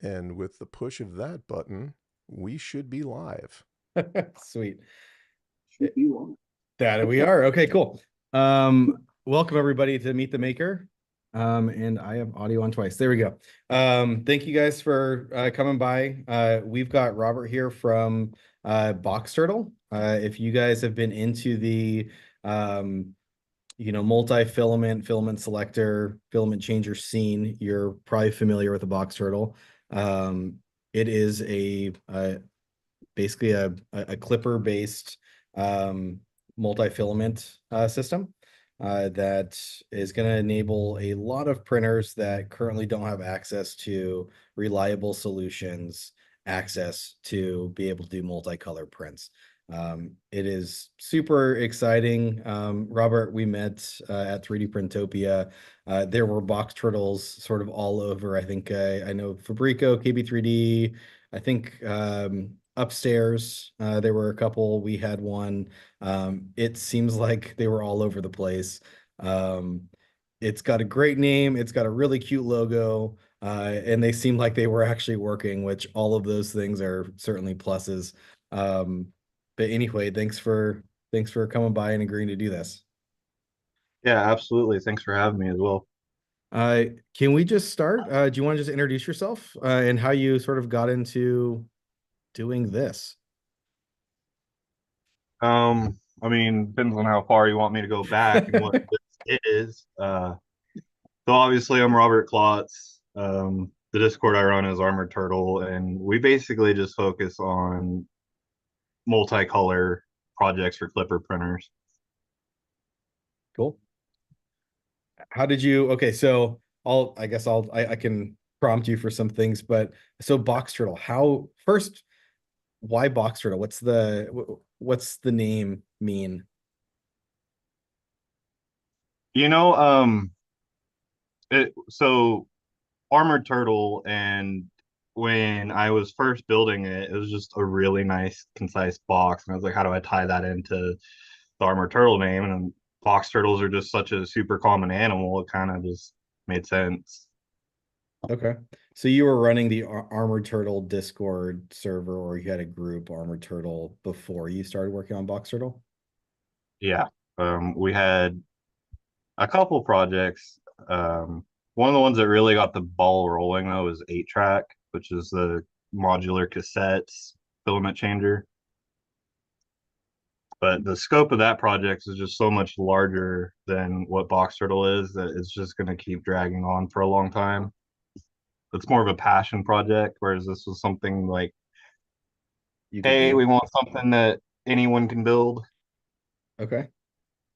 And with the push of that button, we should be live. Sweet. That we are. Okay, cool. Welcome everybody to Meet the Maker. And I have audio on twice. There we go. Thank you guys for coming by. We've got Robert here from Box Turtle. If you guys have been into the multi-filament, filament selector, filament changer scene, you're probably familiar with the Box Turtle. It is basically a Klipper based multi-filament system that is going to enable a lot of printers that currently don't have access to reliable solutions, access to be able to do multicolor prints. It is super exciting. Robert, we met at 3D Printopia. There were Box Turtles sort of all over. I think I know Fabrico, KB3D, I think upstairs there were a couple. We had one. It seems like they were all over the place. It's got a great name. It's got a really cute logo. And they seem like they were actually working, which all of those things are certainly pluses. But anyway, thanks for coming by and agreeing to do this. Yeah, absolutely. Thanks for having me as well. Can we just start? Do you want to just introduce yourself and how you sort of got into doing this? I mean, depends on how far you want me to go back and what this is. So obviously I'm Robert Klotz. The Discord I run is Armored Turtle, and we basically just focus on multicolor projects for Klipper printers. Cool. How did you, okay, so I can prompt you for some things, but so Box Turtle, why Box Turtle? What's the name mean? So Armored Turtle, and when I was first building it, it was just a really nice, concise box. And I was like, how do I tie that into the Armored Turtle name? And box turtles are just such a super common animal. It kind of just made sense. Okay. So you were running the Armored Turtle Discord server, or you had a group Armored Turtle before you started working on Box Turtle? Yeah. We had a couple projects. One of the ones that really got the ball rolling though was 8-track, which is the modular cassettes filament changer. But the scope of that project is just so much larger than what Box Turtle is that it's just going to keep dragging on for a long time. It's more of a passion project, whereas this was something like, hey, we want something that anyone can build. Okay,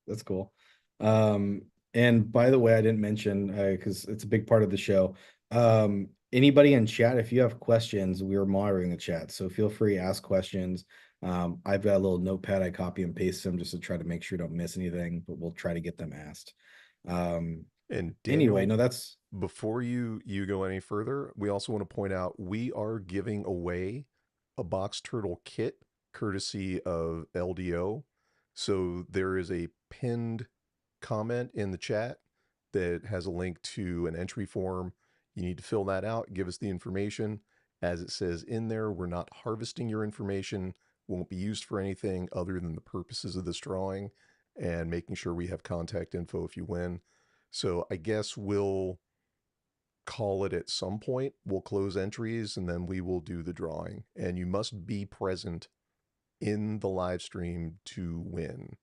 that's cool. And by the way, I didn't mention, because it's a big part of the show, Anybody in chat, if you have questions, we are monitoring the chat, so feel free to ask questions. I've got a little notepad, I copy and paste them just to try to make sure you don't miss anything, but we'll try to get them asked. And Anyway, Daniel, no, that's before you go any further, we also want to point out we are giving away a box turtle kit courtesy of LDO. So there is a pinned comment in the chat that has a link to an entry form. You need to fill that out, give us the information. As it says in there, we're not harvesting your information, won't be used for anything other than the purposes of this drawing and making sure we have contact info if you win. So I guess we'll call it at some point. We'll close entries and then we will do the drawing. And you must be present in the live stream to win.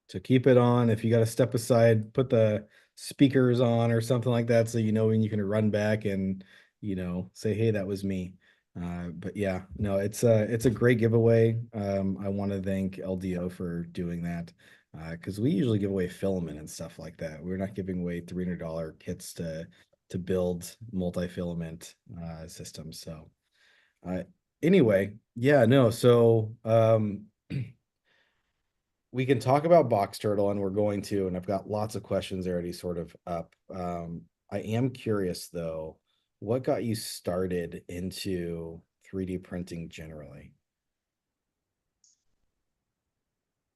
to keep it on. If you got to step aside, put the speakers on or something like that, so you know when you can run back and say, "Hey, that was me." But yeah, no, it's a great giveaway. I want to thank LDO for doing that, because we usually give away filament and stuff like that. We're not giving away $300 kits to build multi-filament systems. So anyway, yeah, no, so we can talk about box turtle, and we're going to, and I've got lots of questions already sort of up. I am curious though, what got you started into 3D printing generally?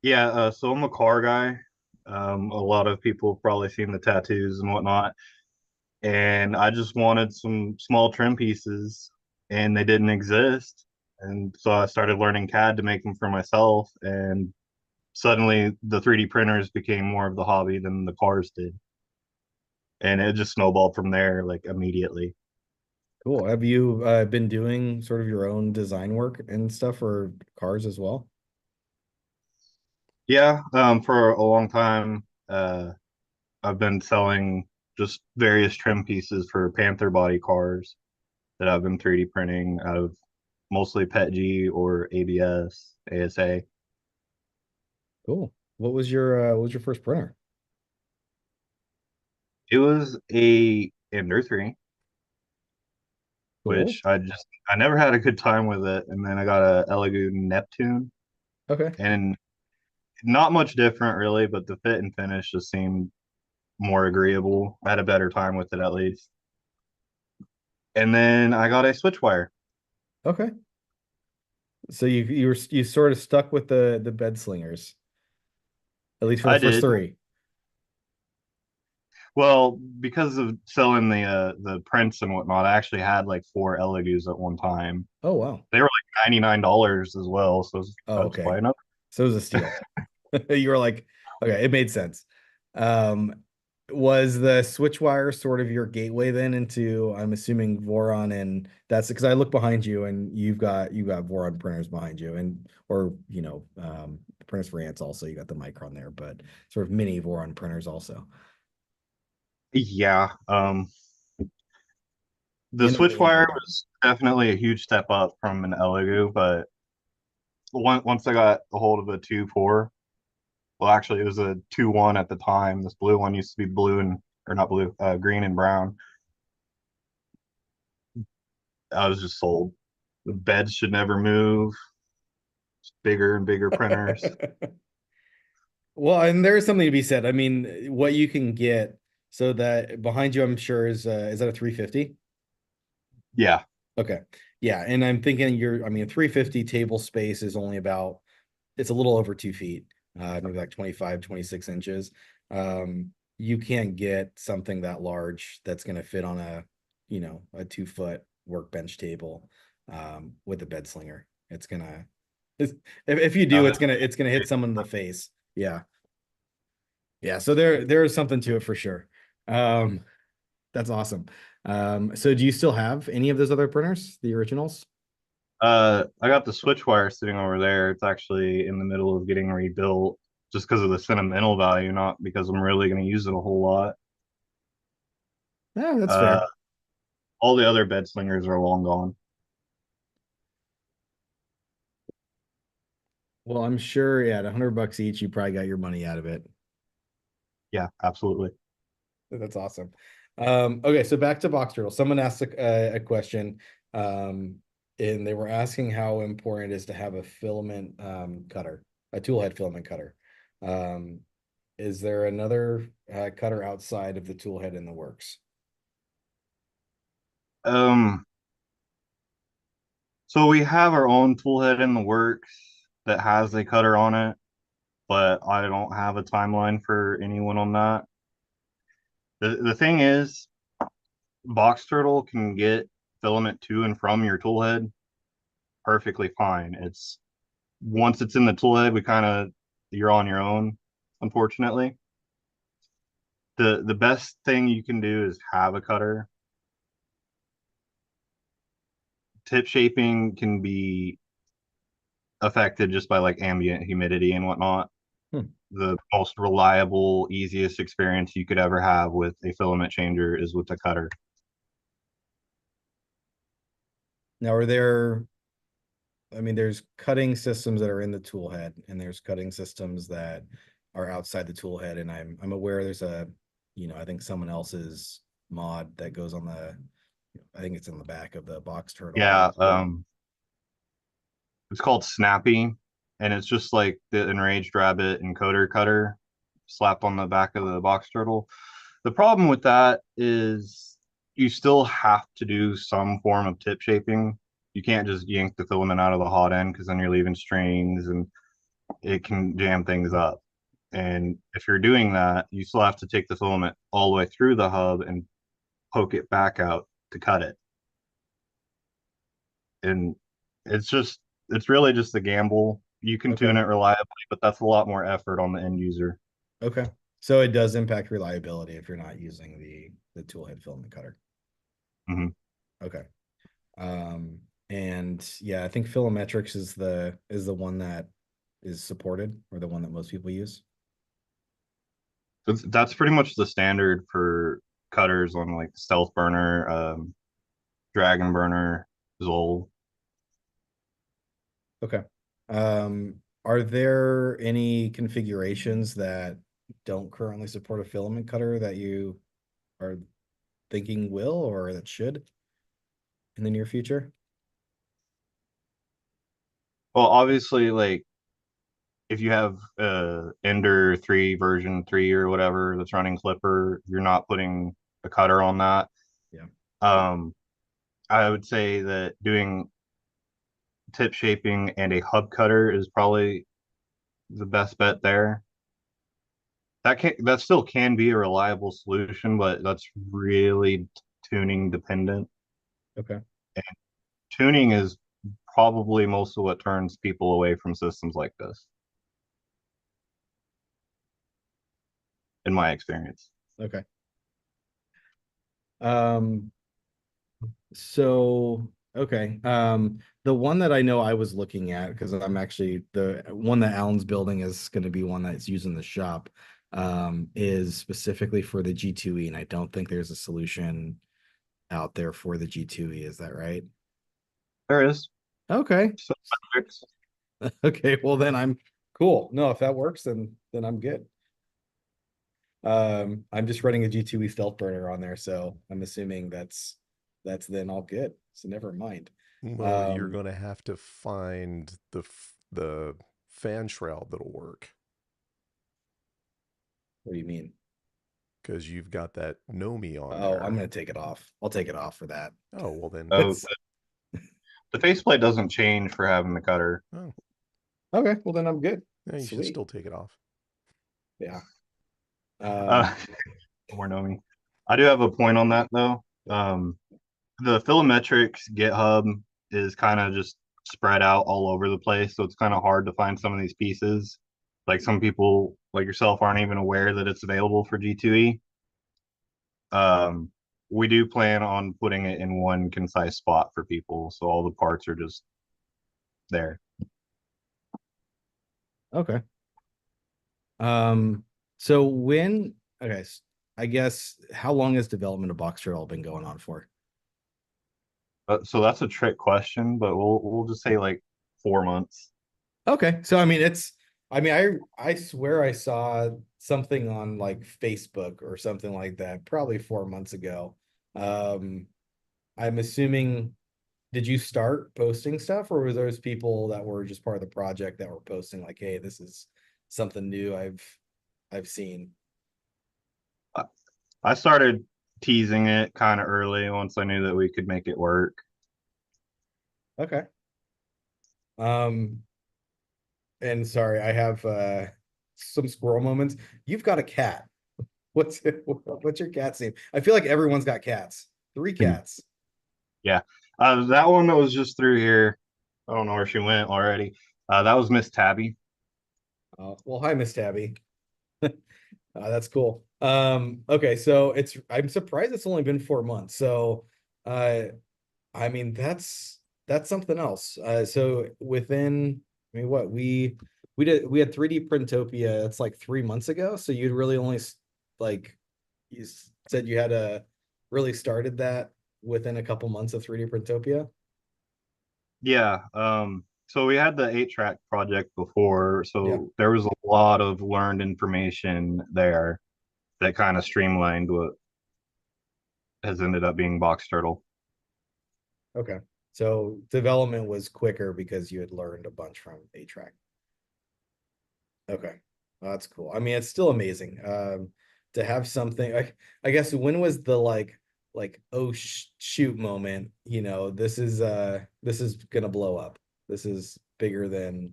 Yeah, so I'm a car guy. A lot of people have probably seen the tattoos and whatnot. And I just wanted some small trim pieces, and they didn't exist. And so I started learning CAD to make them for myself. And suddenly the 3D printers became more of the hobby than the cars did. And it just snowballed from there, like immediately. Cool. Have you been doing sort of your own design work and stuff for cars as well? Yeah, for a long time, I've been selling just various trim pieces for Panther body cars that I've been 3D printing out of mostly PETG or ABS, ASA. Cool. What was your first printer? It was a Ender 3, Cool. which I never had a good time with it. And then I got a Elegoo Neptune, Okay. and not much different really, but the fit and finish just seemed more agreeable. I had a better time with it at least. And then I got a Switchwire. Okay. So you sort of stuck with the bed slingers, at least for the I first did. three. Well, because of selling the prints and whatnot, I actually had like four Elegoos at one time. Oh wow. They were like $99 as well, so Oh, I was okay. buying up. So it was a steal. You were like, okay, it made sense. Um, was the Switchwire sort of your gateway then into, I'm assuming, Voron, and that's because I look behind you and you got Voron printers behind you, and or printers for ants also. You got the Micron there, but sort of mini Voron printers also. Yeah, the Innovative. Switchwire was definitely a huge step up from an Elegoo, but once I got a hold of a 2.4, well, actually it was a 2.1 at the time. This blue one used to be blue and or not blue, green and brown. I was just sold. The beds should never move. Just bigger and bigger printers. Well, and there is something to be said. I mean, what you can get, so that behind you, I'm sure is that a 350? Yeah, Okay. Yeah. And I'm thinking I mean, 350 table space is only about, it's a little over 2 feet, maybe like 25, 26 inches. You can't get something that large that's going to fit on a 2 foot workbench table, with a bed slinger. It's gonna, if you do, no, it's gonna hit someone in the face. Yeah. Yeah. So there is something to it for sure. Um, that's awesome. So do you still have any of those other printers, the originals? I got the Switchwire sitting over there. It's actually in the middle of getting rebuilt just because of the sentimental value, not because I'm really going to use it a whole lot. Yeah, that's Uh, fair. all the other bed slingers are long gone. Well, I'm sure, yeah, at $100 each, you probably got your money out of it. Yeah, absolutely. That's awesome. Okay, so back to box turtle. Someone asked a question, and they were asking how important it is to have a filament cutter, a tool head filament cutter. Is there another cutter outside of the tool head in the works? So we have our own tool head in the works that has a cutter on it, but I don't have a timeline for anyone on that. The thing is, box turtle can get filament to and from your tool head perfectly fine. It's once it's in the tool head, you're on your own, unfortunately. The best thing you can do is have a cutter. Tip shaping can be affected just by like ambient humidity and whatnot. Hmm. The most reliable, easiest experience you could ever have with a filament changer is with a cutter. Now, are there, I mean, there's cutting systems that are in the tool head, and there's cutting systems that are outside the tool head. And I'm aware there's a, I think someone else's mod that goes on the, I think it's in the back of the box turtle. Yeah, it's called Snappy, and it's just like the Enraged Rabbit encoder cutter slapped on the back of the box turtle. The problem with that is you still have to do some form of tip shaping. You can't just yank the filament out of the hot end because then you're leaving strings and it can jam things up. And if you're doing that, you still have to take the filament all the way through the hub and poke it back out to cut it. And it's really just a gamble. You can Okay. tune it reliably, but that's a lot more effort on the end user. Okay. So it does impact reliability if you're not using the tool head filament cutter. Mm-hmm. Okay. And yeah, I think Filametrics is the one that is supported, or the one that most people use. That's pretty much the standard for cutters on like Stealth Burner, Dragon Burner, Zoll. Okay. Are there any configurations that don't currently support a filament cutter that you are thinking will, or that should in the near future? Well, obviously, like if you have Ender 3 version 3 or whatever that's running Klipper, you're not putting a cutter on that. Yeah. Um, I would say that doing tip shaping and a hub cutter is probably the best bet there. That still can be a reliable solution, but that's really tuning dependent. Okay. And tuning is probably most of what turns people away from systems like this, in my experience. Okay. Um, so okay. The one that I know I was looking at, because I'm actually the one that Alan's building is going to be one that's used in the shop, is specifically for the G2E, and I don't think there's a solution out there for the G2E. Is that right? There is Okay. some metrics. Okay, well then I'm cool. No, if that works, then I'm good. I'm just running a G2E stealth burner on there, so I'm assuming that's then all good. So never mind. Well, you're Um, going to have to find the fan shroud that'll work what do you mean? because you've got that Nomi on Oh, I'm there. gonna take it off. I'll take it off for that. Oh, well then. Oh, It's the faceplate doesn't change for having the cutter. Oh, okay. Well, then I'm good. yeah, you should Sweet. still take it off. Yeah. Uh, more know me. I do have a point on that though. The Filametrics GitHub is kind of just spread out all over the place, so it's kind of hard to find some of these pieces. Like some people like yourself aren't even aware that it's available for G2E. Um, we do plan on putting it in one concise spot for people, so all the parts are just there. Okay. Um, so when okay, I guess how long has development of Box Turtle been going on for? So that's a trick question, but we'll just say like 4 months. Okay. So I mean I swear I saw something on like Facebook or something like that, probably 4 months ago. I'm assuming, did you start posting stuff, or were those people that were just part of the project that were posting like, hey, this is something new I've seen? I I started teasing it kind of early once I knew that we could make it work. Okay. Um, and sorry, I have some squirrel moments. You've got a cat. What's your cat's name? I feel like everyone's got cats. Three cats. Yeah. That one that was just through here. I don't know where she went already. That was Miss Tabby. Well, hi, Miss Tabby. That's cool. Okay, so I'm surprised it's only been 4 months. So, uh, I mean, that's something else. So within, I mean, what we had 3D Printopia. That's like 3 months ago. So you'd really only like you said you had really started that within a couple months of 3D Printopia. Yeah. So we had the 8-track project before, Yeah. so there was a lot of learned information there that kind of streamlined what has ended up being Box Turtle. Okay. So development was quicker because you had learned a bunch from A-Track. Okay. That's cool. I mean, it's still amazing. To have something, I guess when was the like oh shoot moment, this is gonna blow up. This is bigger than,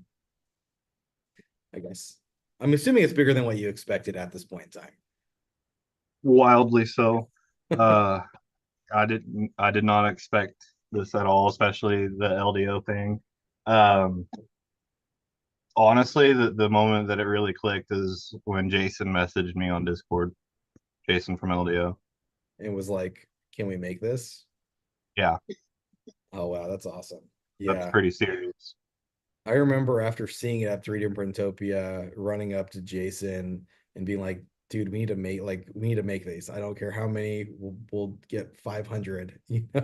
I guess. I'm assuming it's bigger than what you expected at this point in time. Wildly so. Uh, I did not expect this at all, especially the LDO thing. Um, Honestly, the moment that it really clicked is when Jason messaged me on Discord. Jason from LDO. It was like, can we make this? Yeah, Oh wow, that's awesome. that's Yeah. pretty serious. I remember after seeing it at 3D Printopia, running up to Jason and being like, dude, we need to make these. I don't care how many, we'll get 500,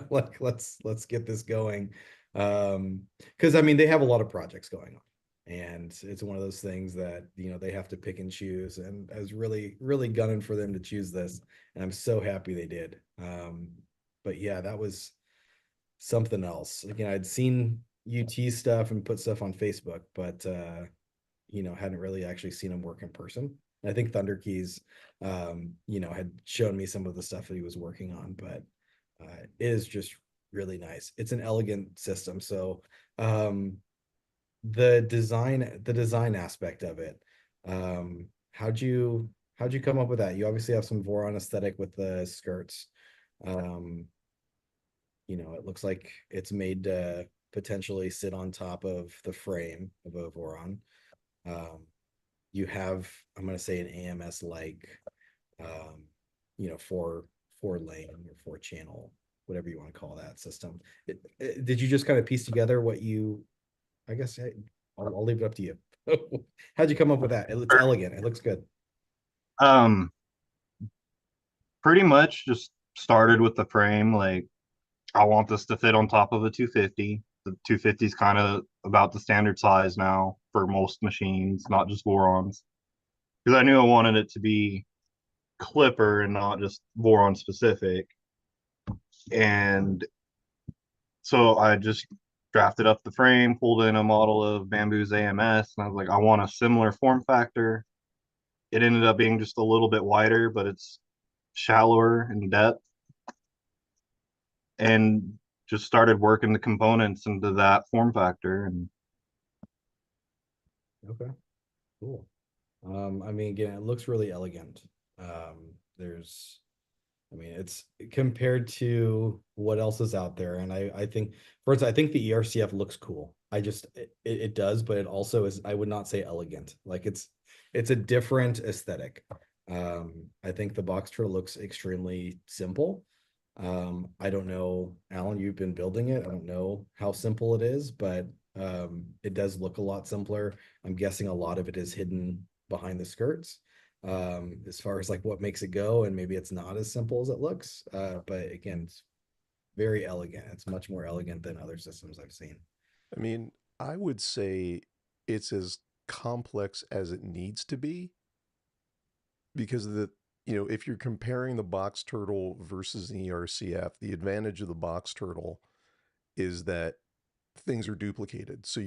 like let's get this going. Because I mean, they have a lot of projects going on. And it's one of those things that, they have to pick and choose. And I was really, really gunning for them to choose this. And I'm so happy they did. But yeah, that was something else. Again, I'd seen UT stuff and put stuff on Facebook, but hadn't really actually seen him work in person. And I think Thunder Keys, had shown me some of the stuff that he was working on, but it is just really nice. It's an elegant system. So the design aspect of it, how'd you come up with that? You obviously have some Voron aesthetic with the skirts. Um, it looks like it's made to potentially sit on top of the frame of a Voron. Um, you have, I'm going to say, an AMS like, um, four lane or four channel, whatever you want to call that system. Did you just kind of piece together what you, I guess, I'll leave it up to you. How'd you come up with that? It's elegant. It looks good. Um, Pretty much just started with the frame. Like, I want this to fit on top of a 250. The 250 is kind of about the standard size now for most machines, not just Vorons. Because I knew I wanted it to be Klipper and not just Voron specific. And so I just drafted up the frame, pulled in a model of Bamboo's AMS, and I was like, I want a similar form factor. It ended up being just a little bit wider, but it's shallower in depth, and just started working the components into that form factor. And Okay, cool. I mean, again, it looks really elegant. There's I mean, it's compared to what else is out there. And I think, for instance, I think the ERCF looks cool. It does, but it also is, I would not say elegant. Like it's a different aesthetic. I think the box turtle looks extremely simple. I don't know, Alan, you've been building it. I don't know how simple it is, but it does look a lot simpler. I'm guessing a lot of it is hidden behind the skirts, as far as like what makes it go, and maybe it's not as simple as it looks. But again, it's very elegant. It's much more elegant than other systems I've seen. I mean, I would say it's as complex as it needs to be, because if you're comparing the box turtle versus an ERCF, the advantage of the box turtle is that things are duplicated. So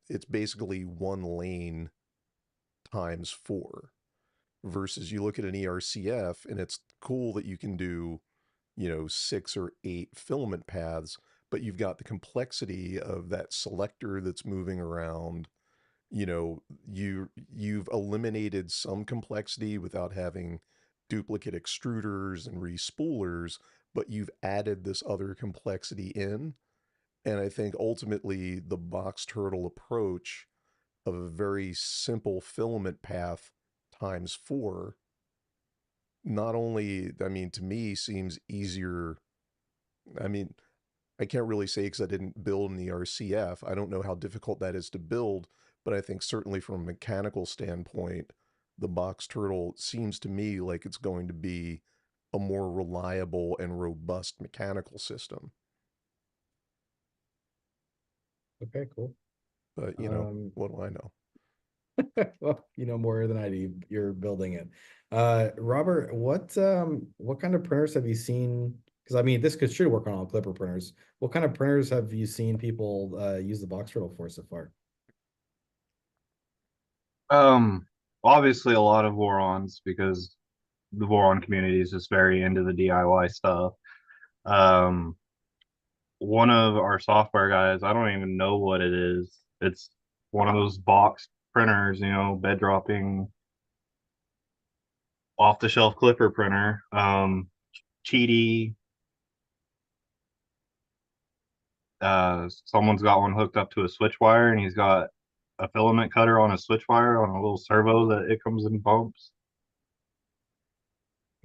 it's basically one lane times four, versus you look at an ERCF and it's cool that you can do, 6 or 8 filament paths, but you've got the complexity of that selector that's moving around. You've eliminated some complexity without having duplicate extruders and respoolers, but you've added this other complexity in. And I think ultimately the box turtle approach of a very simple filament path times four, not only, I mean, to me seems easier. I mean, I can't really say because I didn't build in the RCF. I don't know how difficult that is to build, but I think certainly from a mechanical standpoint, the box turtle seems to me like it's going to be a more reliable and robust mechanical system. Okay, cool. But, what do I know? Well, you know more than I do. You're building it. Robert, what kind of printers have you seen? Because I mean, this should work on all Klipper printers. What kind of printers have you seen people use the box turtle for so far? Um, Obviously a lot of Vorons because the Voron community is just very into the DIY stuff. Um, One of our software guys, I don't even know what it is. It's one of those box printers, bed dropping off the shelf Klipper printer. Cheaty, someone's got one hooked up to a switch wire and he's got a filament cutter on a switch wire on a little servo that it comes in bumps.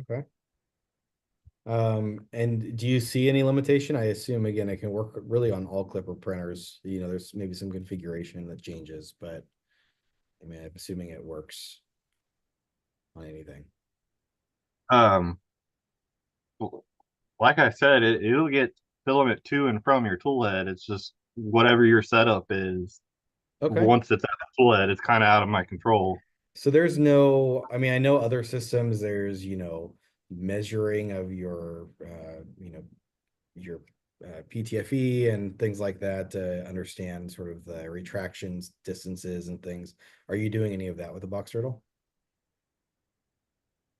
Okay. And do you see any limitation? I assume again it can work really on all Klipper printers. There's maybe some configuration that changes, but I mean, I'm assuming it works on anything. Um, like I said, it'll get filament to and from your tool head. It's just whatever your setup is. Okay. Once it's at the tool head, it's kind of out of my control. So there's no, I mean, I know other systems, there's, measuring of your PTFE and things like that to understand sort of the retractions, distances and things. Are you doing any of that with the box turtle?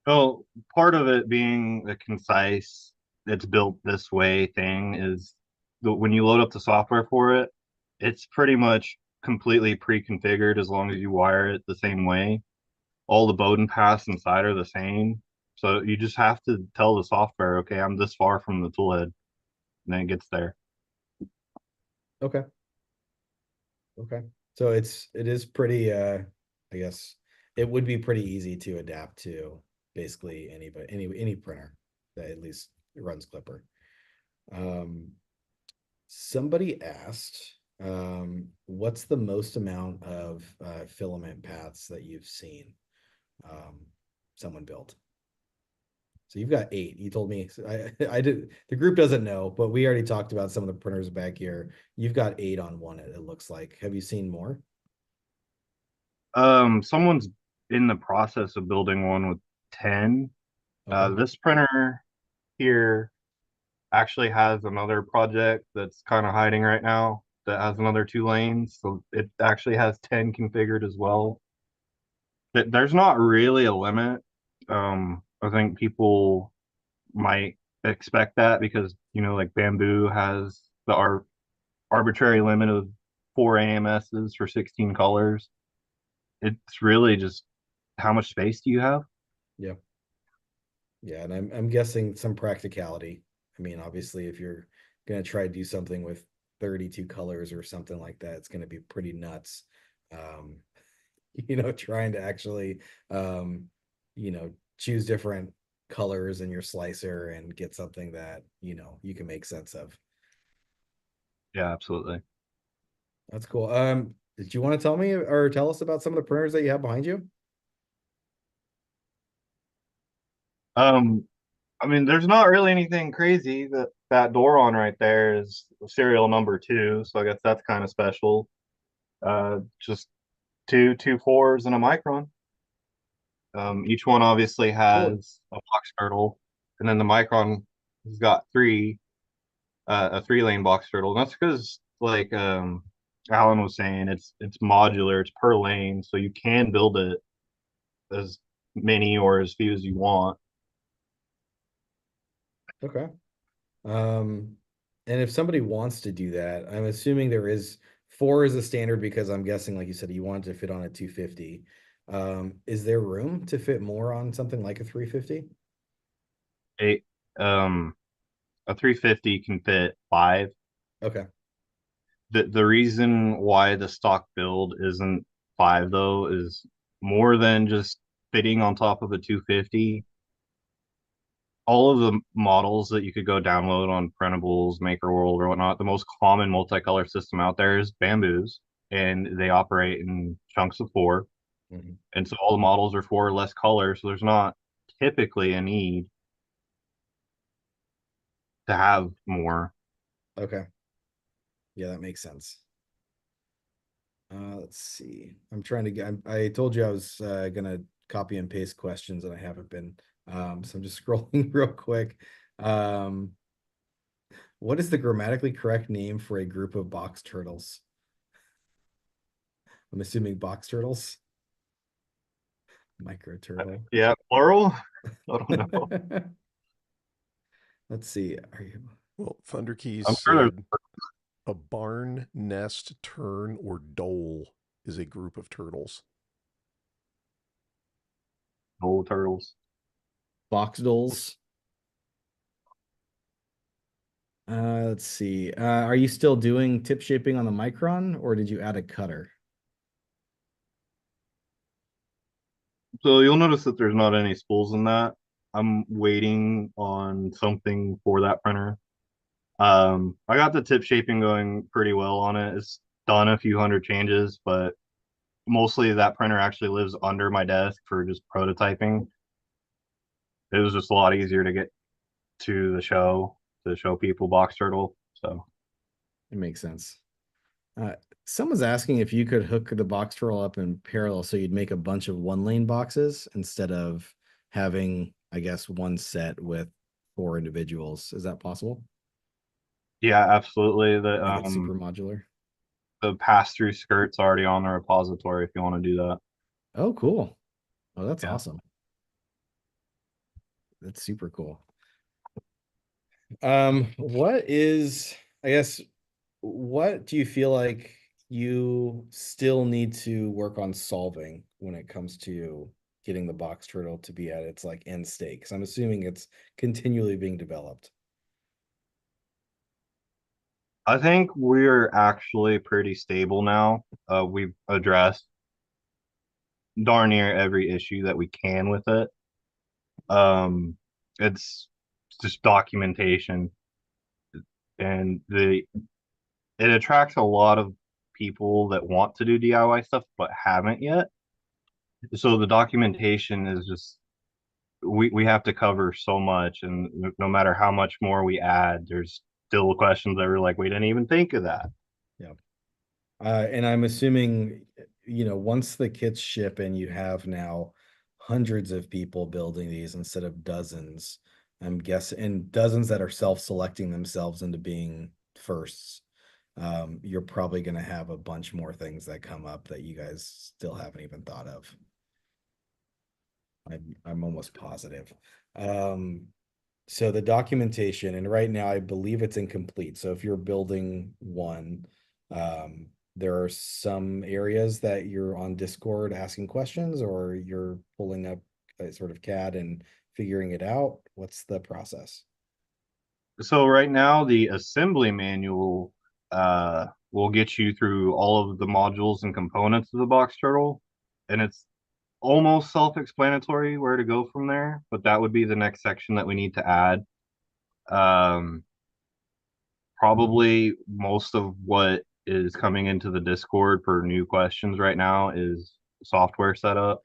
Well, part of it being a concise, it's built this way thing is when you load up the software for it, it's pretty much completely pre-configured as long as you wire it the same way. All the Bowden paths inside are the same. So you just have to tell the software, okay, I'm this far from the tool head, and then it gets there. Okay. Okay. So it is pretty I guess it would be pretty easy to adapt to basically any printer that at least runs Klipper. Um Somebody asked, what's the most amount of filament paths that you've seen someone built? So you've got 8. You told me. So I did. The group doesn't know, but we already talked about some of the printers back here. You've got 8 on one. It looks like. Have you seen more? Someone's in the process of building one with 10. Okay. This printer here actually has another project that's kind of hiding right now that has another 2 lanes. So it actually has 10 configured as well. There's not really a limit. I think people might expect that because, like Bamboo has the arbitrary limit of 4 AMSs for 16 colors. It's really just how much space do you have? Yeah. Yeah, and I'm guessing some practicality. I mean, obviously, if you're gonna try to do something with 32 colors or something like that, it's gonna be pretty nuts. Um, trying to actually, choose different colors in your slicer and get something that, you can make sense of. Yeah, absolutely. That's cool. Did you want to tell me or tell us about some of the printers that you have behind you? Um, I mean, there's not really anything crazy. That door on right there is serial number 2, so I guess that's kind of special. Just two 4s and a micron. Each one obviously has a box turtle, and then the Micron has got a 3-lane box turtle. And that's because, like Alan was saying, it's modular, it's per lane, so you can build it as many or as few as you want. Okay. And if somebody wants to do that, I'm assuming there is 4 is a standard because I'm guessing, like you said, you want it to fit on a 250. Is there room to fit more on something like a 350? A a 350 can fit 5. Okay. The reason why the stock build isn't 5 though is more than just fitting on top of a 250. All of the models that you could go download on printables, Maker World, or whatnot, the most common multicolor system out there is bamboos, and they operate in chunks of 4. Mhm. And so all the models are 4 or less colors, so there's not typically a need to have more. Okay. Yeah, that makes sense. Let's see. I'm trying to get. I told you I was gonna copy and paste questions, and I haven't been. So I'm just scrolling real quick. Um, what is the grammatically correct name for a group of box turtles? I'm assuming box turtles. Micro turtle. Yeah, plural? I don't know. Let's see. Are you? Well, Thunder Keys I'm sure there's said a barn, nest, tern, or dole is a group of turtles. whole turtles. Box dolls. Let's see. Are you still doing tip shaping on the micron, or did you add a cutter? So you'll notice that there's not any spools in that. I'm waiting on something for that printer. I got the tip shaping going pretty well on it. It's done a few hundred changes, but mostly that printer actually lives under my desk for just prototyping. It was just a lot easier to get to the show to show people Box Turtle. So It makes sense. Uh, Someone's asking if you could hook the box turtle up in parallel so you'd make a bunch of 1-lane boxes instead of having, I guess, one set with 4 individuals. Is that possible? yeah, absolutely. Make it super modular. The pass through skirt's already on the repository if you want to do that. Oh, cool. Oh, that's Yeah. awesome. That's super cool. What is, I guess, what do you feel like you still need to work on solving when it comes to getting the box turtle to be at its like end state? Because I'm assuming it's continually being developed. I think we're actually pretty stable now. We've addressed darn near every issue that we can with it. Um, it's just documentation, and the it attracts a lot of people that want to do DIY stuff but haven't yet. So the documentation is just we have to cover so much, and no matter how much more we add, there's still questions that are like, we didn't even think of that. Yeah. And I'm assuming, once the kits ship and you have now hundreds of people building these instead of dozens, I'm guessing, and dozens that are self-selecting themselves into being firsts, you're probably going to have a bunch more things that come up that you guys still haven't even thought of. I'm almost positive. Um, so the documentation, and right now I believe it's incomplete. So if you're building one, there are some areas that you're on Discord asking questions, or you're pulling up a sort of CAD and figuring it out. What's the process? So right now, the assembly manual will get you through all of the modules and components of the box turtle, and it's almost self-explanatory where to go from there. But that would be the next section that we need to add. Um, Probably most of what is coming into the Discord for new questions right now is software setup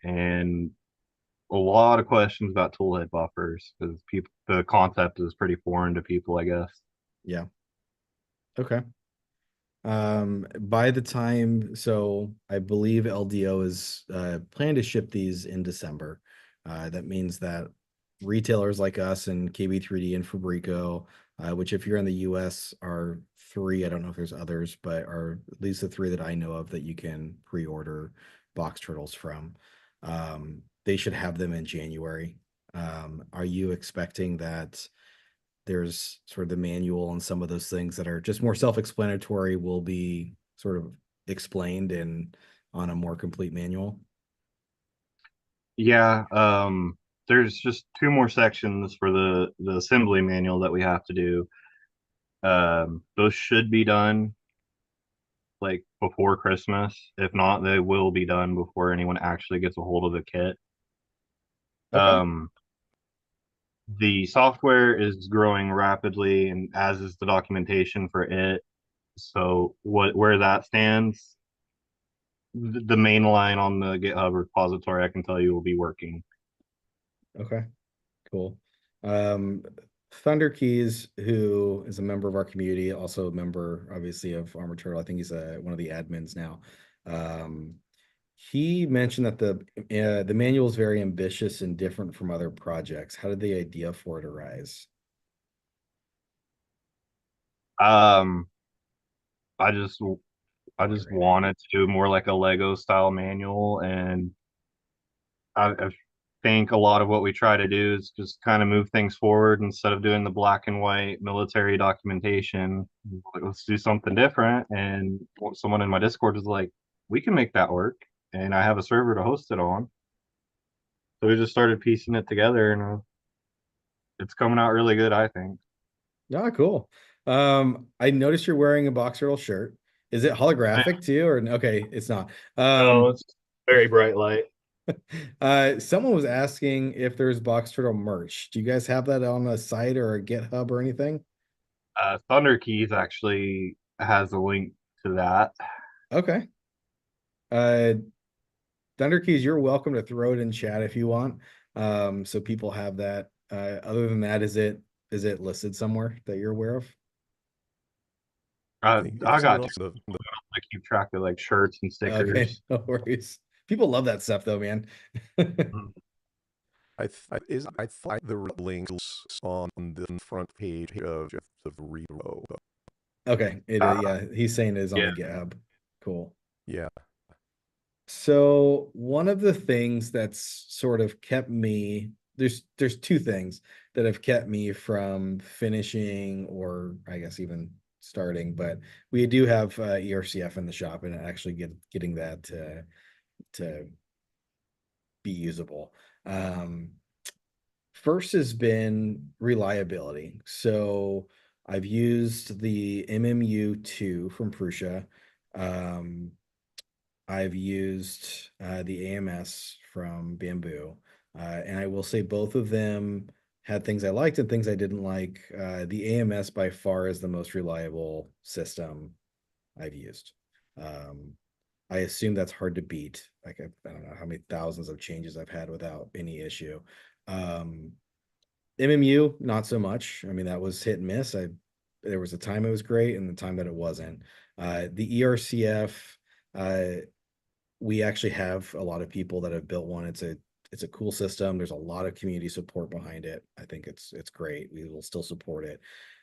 and a lot of questions about toolhead buffers because people the concept is pretty foreign to people, I guess. Yeah. Okay. By the time, so I believe LDO is planning to ship these in December. That means that retailers like us and KB3D and Fabrico, which if you're in the US are three, I don't know if there's others, but are at least the three that I know of that you can pre-order box turtles from. They should have them in January. Are you expecting that there's sort of the manual and some of those things that are just more self-explanatory will be sort of explained in on a more complete manual? Yeah, there's just two more sections for the assembly manual that we have to do. Those should be done like before Christmas. If not, they will be done before anyone actually gets a hold of the kit. Okay. Um, the software is growing rapidly, and as is the documentation for it. So where that stands, the main line on the GitHub repository, I can tell you, will be working. Okay. Cool. Thunder Keys, who is a member of our community, also a member, obviously, of Armored Turtle. I think he's one of the admins now. He mentioned that the manual is very ambitious and different from other projects. How did the idea for it arise? Um, I just I just wanted to do more like a Lego style manual, and I think a lot of what we try to do is just kind of move things forward instead of doing the black and white military documentation. Like, let's do something different. And someone in my Discord was like, "We can make that work," and I have a server to host it on. So we just started piecing it together, and it's coming out really good, I think. Yeah, cool. I noticed you're wearing a box turtle shirt. Is it holographic too, or okay, it's not. No, it's very bright light. Someone was asking if there's box turtle merch. Do you guys have that on a site or a GitHub or anything? Thunder Keys actually has a link to that. Okay. Uh, Thunder Keys, you're welcome to throw it in chat if you want. So people have that. Other than that, is it listed somewhere that you're aware of? I I think I isn't it got also the to keep track of like shirts and Okay, stickers. no worries. People love that stuff though, man. Mhm. I thought the links on the front page of the repo. Okay, yeah, he's saying it is on Yeah. the GitHub. Cool. Yeah, So one of the things that's sort of kept me, there's two things that have kept me from finishing or I guess even starting, but we do have ERCF in the shop and actually getting that to be usable. First has been reliability. So I've used the MMU2 from Prusa. Um, I've used the AMS from Bamboo. And I will say both of them had things I liked and things I didn't like. The AMS by far is the most reliable system I've used. Um, I assume that's hard to beat. Like I don't know how many thousands of changes I've had without any issue. Um, MMU, not so much. I mean, that was hit and miss. There was a time it was great and the time that it wasn't. The ERCF, uh, we actually have a lot of people that have built one. It's a cool system. There's a lot of community support behind it. I think it's great. We will still support it.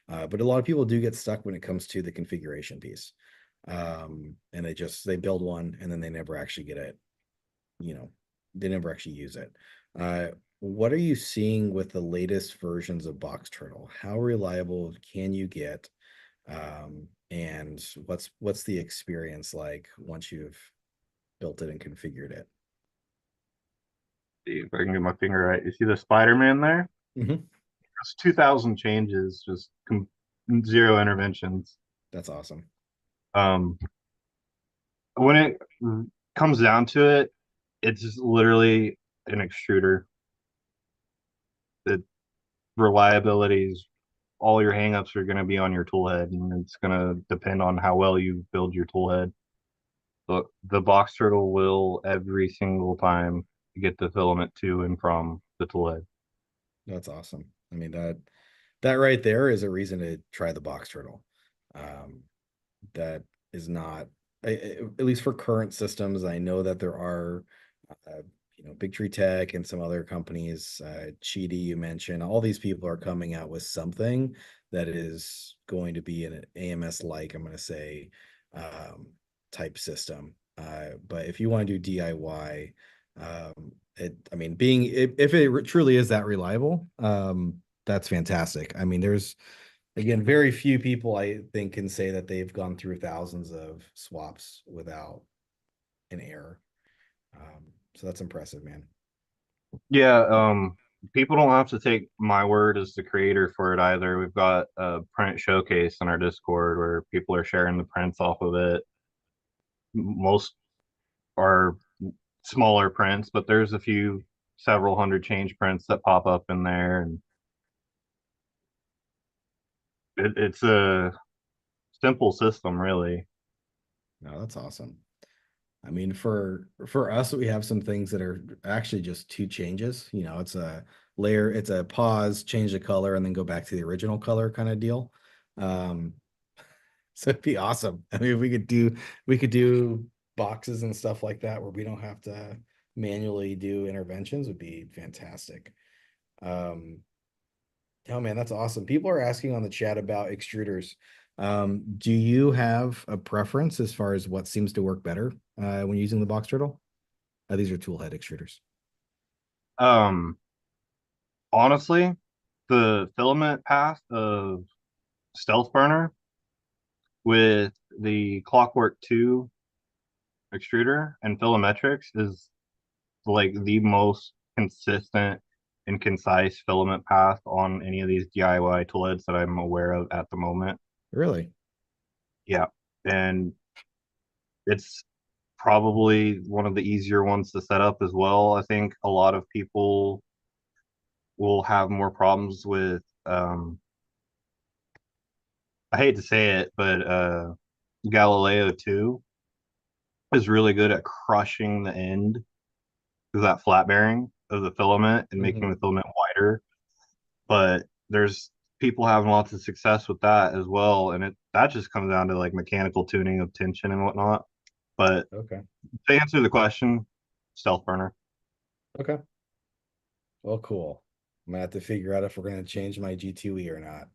But a lot of people do get stuck when it comes to the configuration piece. And they build one and then they never actually get it, you know, they never actually use it. What are you seeing with the latest versions of Box Turtle? How reliable can you get? And what's the experience like once you've built it and configured it? See if I can get my finger right. You see the Spider-Man there? Mhm. That's 2,000 changes, just zero interventions. That's awesome. Um, when it comes down to it, it's just literally an extruder. The reliability is all your hangups are going to be on your tool head, and it's going to depend on how well you build your tool head. But the box turtle will every single time get the filament to and from the tool head. That's awesome. I mean that right there is a reason to try the Box Turtle. That is not, at least for current systems. I know that there are, Big Tree Tech and some other companies, Cheedy you mentioned, all these people are coming out with something that is going to be an AMS like, I'm going to say, type system. But if you want to do DIY, I mean, if it truly is that reliable, that's fantastic. I mean, there's, again, very few people I think can say that they've gone through thousands of swaps without an error. So that's impressive, man. Yeah, people don't have to take my word as the creator for it either. We've got a print showcase in our Discord where people are sharing the prints off of it. Most are smaller prints, but there's a few several hundred change prints that pop up in there, and it's a simple system, really. No, that's awesome. I mean, for us, we have some things that are actually just two changes. It's a layer, it's a pause, change the color, and then go back to the original color kind of deal. Um, so it'd be awesome. I mean, we could do boxes and stuff like that where we don't have to manually do interventions would be fantastic. Um, oh man, that's awesome. People are asking on the chat about extruders. Do you have a preference as far as what seems to work better when using the box turtle? These are tool head extruders. Um, Honestly, the filament path of Stealth Burner with the Clockwork 2 extruder and Filametrics is like the most consistent and concise filament path on any of these DIY toolheads that I'm aware of at the moment. Really? Yeah. And it's probably one of the easier ones to set up as well. I think a lot of people will have more problems with I hate to say it, but Galileo 2 is really good at crushing the end of that flat bearing of the filament and making Mhm. the filament wider. But there's people having lots of success with that as well, and that just comes down to like mechanical tuning of tension and whatnot. But Okay. to answer the question, Stealth Burner. Okay. Well, cool. I'm gonna have to figure out if we're gonna change my G2E or not.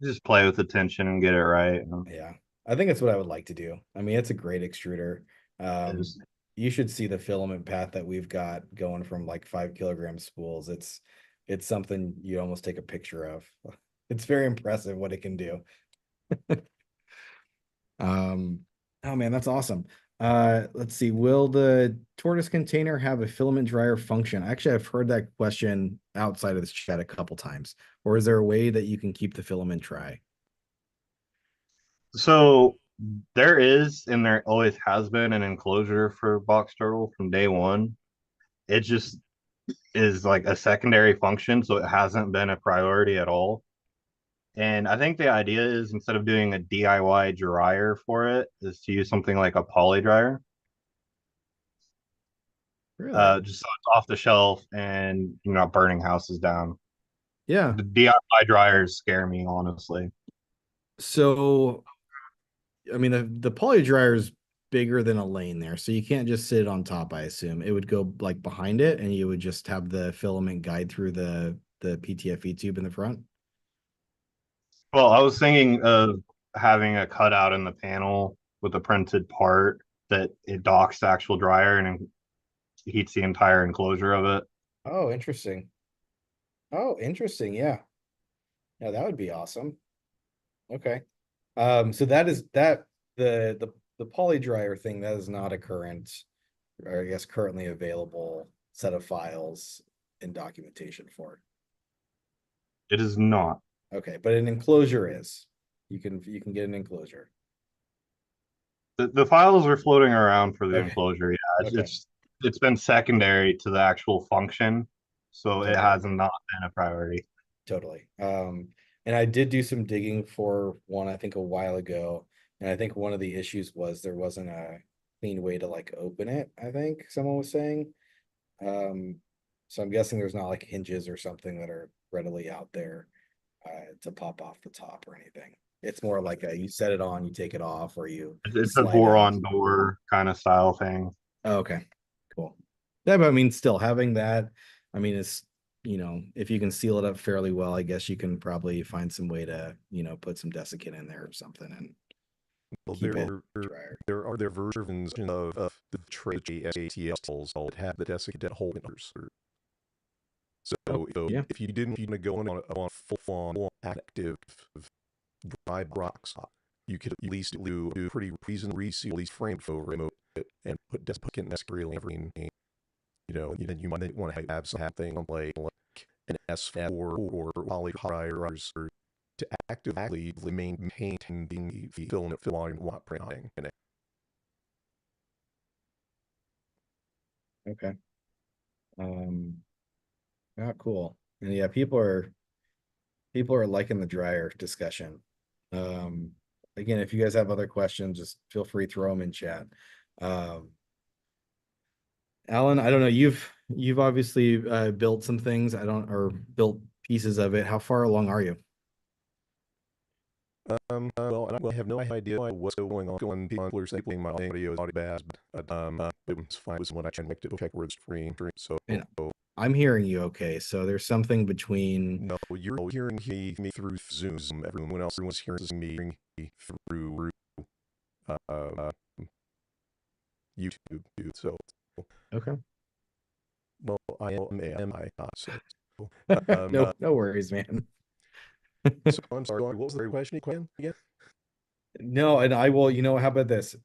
Just play with the tension and get it right. Yeah, I think it's what I would like to do. I mean, it's a great extruder. Um, Is you should see the filament path that we've got going from like 5 kilogram spools. It's something you almost take a picture of. It's very impressive what it can do. Um, oh man, that's awesome. Let's see. Will the tortoise container have a filament dryer function? Actually, I've heard that question outside of this chat a couple times. Or is there a way that you can keep the filament dry? so there is and there always has been an enclosure for box turtle from day one. It just is like a secondary function, so it hasn't been a priority at all. And I think the idea is instead of doing a DIY dryer for it, is to use something like a poly dryer, Really? just so it's off the shelf and you're not burning houses down. Yeah. The DIY dryers scare me, honestly. So I mean, the poly dryer is bigger than a lane there, so you can't just sit it on top. I assume it would go like behind it, and you would just have the filament guide through the PTFE tube in the front. Well, I was thinking of having a cutout in the panel with a printed part that it docks the actual dryer and heats the entire enclosure of it. Oh, interesting. Oh, interesting. Yeah. Yeah, that would be awesome. Okay. So that is that the poly dryer thing, that is not a current, or I guess currently available set of files in documentation for It is not. it. Okay, but an enclosure is. You can get an enclosure. The files are floating around for the Okay. enclosure. Yeah, Okay. it's been secondary to the actual function, so it Totally. has not been a priority. Totally. And I did do some digging for one, I think a while ago. And I think one of the issues was there wasn't a clean way to like open it, I think someone was saying. Um, so I'm guessing there's not like hinges or something that are readily out there. to pop off the top or anything. It's more like you set it on, you take it off, or you It's a slide door out. on door kind of style thing. Oh, okay, cool. Yeah, but I mean, still having that, I mean, it's, if you can seal it up fairly well, I guess you can probably find some way to, put some desiccant in there or something and Well, keep it drier. there versions of the tray SATLs that have the desiccant holders. So, Yeah. if you didn't even go on a full-on active dry box, you could at least do pretty reasonably reseal at least frame over it and put desiccant necessarily, then you might want to have something like an S4 or polyhydrors to actively maintain the filament volume while printing in it. Okay. Yeah, cool. And yeah, people are liking the dryer discussion. Again, if you guys have other questions, just feel free to throw them in chat. Alan, I don't know, you've obviously built some things. Or built pieces of it. How far along are you? Well, I have no idea what's going on. People are saying my audio is bad, but it was fine with what I checked to check where it's stream. So And I'm hearing you okay. So there's something between. no, you're hearing me through Zoom. Everyone's hearing me through YouTube. So Okay. well, I am so. No worries, man. So I'm sorry. What was the question again? No, and I will, how about this?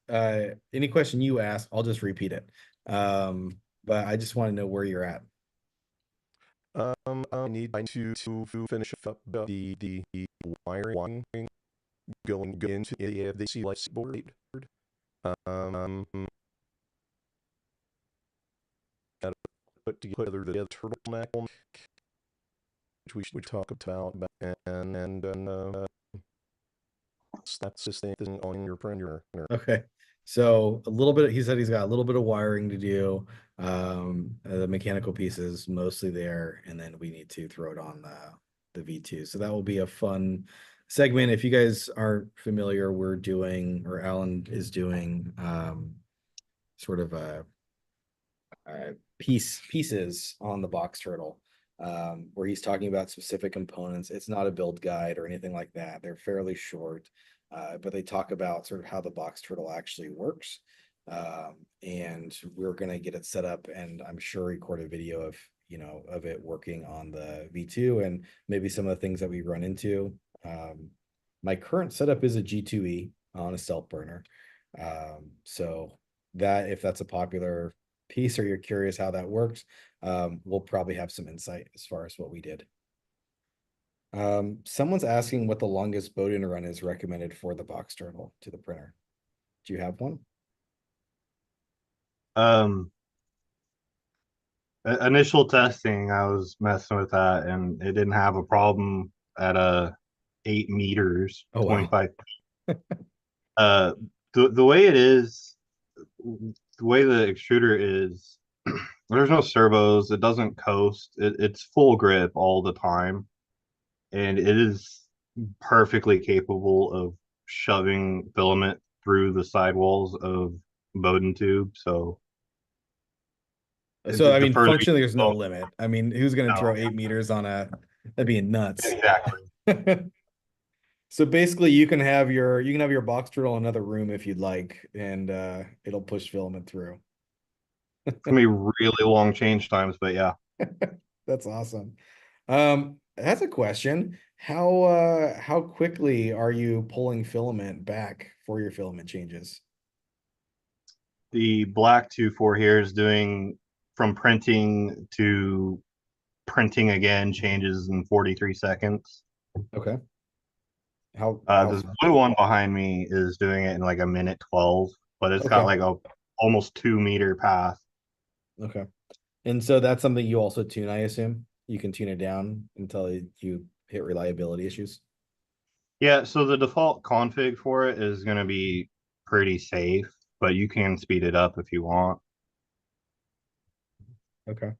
Any question you ask, I'll just repeat it. But I just want to know where you're at. I need to finish up the wiring going into the AFC board. Got to put together the turtleneck, which we should talk about, and that's this thing on your printer. Okay. So a little bit, he said he's got a little bit of wiring to do. The mechanical pieces mostly there, and then we need to throw it on the V2. So that will be a fun segment. If you guys aren't familiar, we're doing, or Alan is doing, sort of a pieces on the box turtle, where he's talking about specific components. It's not a build guide or anything like that. They're fairly short, but they talk about sort of how the box turtle actually works. And we're going to get it set up, and I'm sure record a video of of it working on the V2 and maybe some of the things that we run into. My current setup is a G2E on a stealth burner. So that, if that's a popular piece or you're curious how that works, we'll probably have some insight as far as what we did. Someone's asking what the longest Bowden run is recommended for the box turtle to the printer. Do you have one? Initial testing, I was messing with that, and it didn't have a problem at 8 meters, Oh, wow. 25. The way it is, the way the extruder is, there's no servos. It doesn't coast. It's full grip all the time, and it is perfectly capable of shoving filament through the sidewalls of Bowden tube. So So I the mean, further functionally, there's no go, limit. I mean, who's going to throw 8 meters on that'd be nuts. exactly. So basically, you can have your box turtle in another room if you'd like, and it'll push filament through. It's gonna be really long change times, but yeah. That's awesome. That's a question. How quickly are you pulling filament back for your filament changes? The black 2.4 here is doing from printing to printing again changes in 43 seconds. Okay. How This blue one behind me is doing it in like a minute 12, but it's got Okay. like a almost 2 meter path. Okay. And so that's something you also tune, I assume. You can tune it down until you hit reliability issues. Yeah, so the default config for it is going to be pretty safe, but you can speed it up if you want. Okay.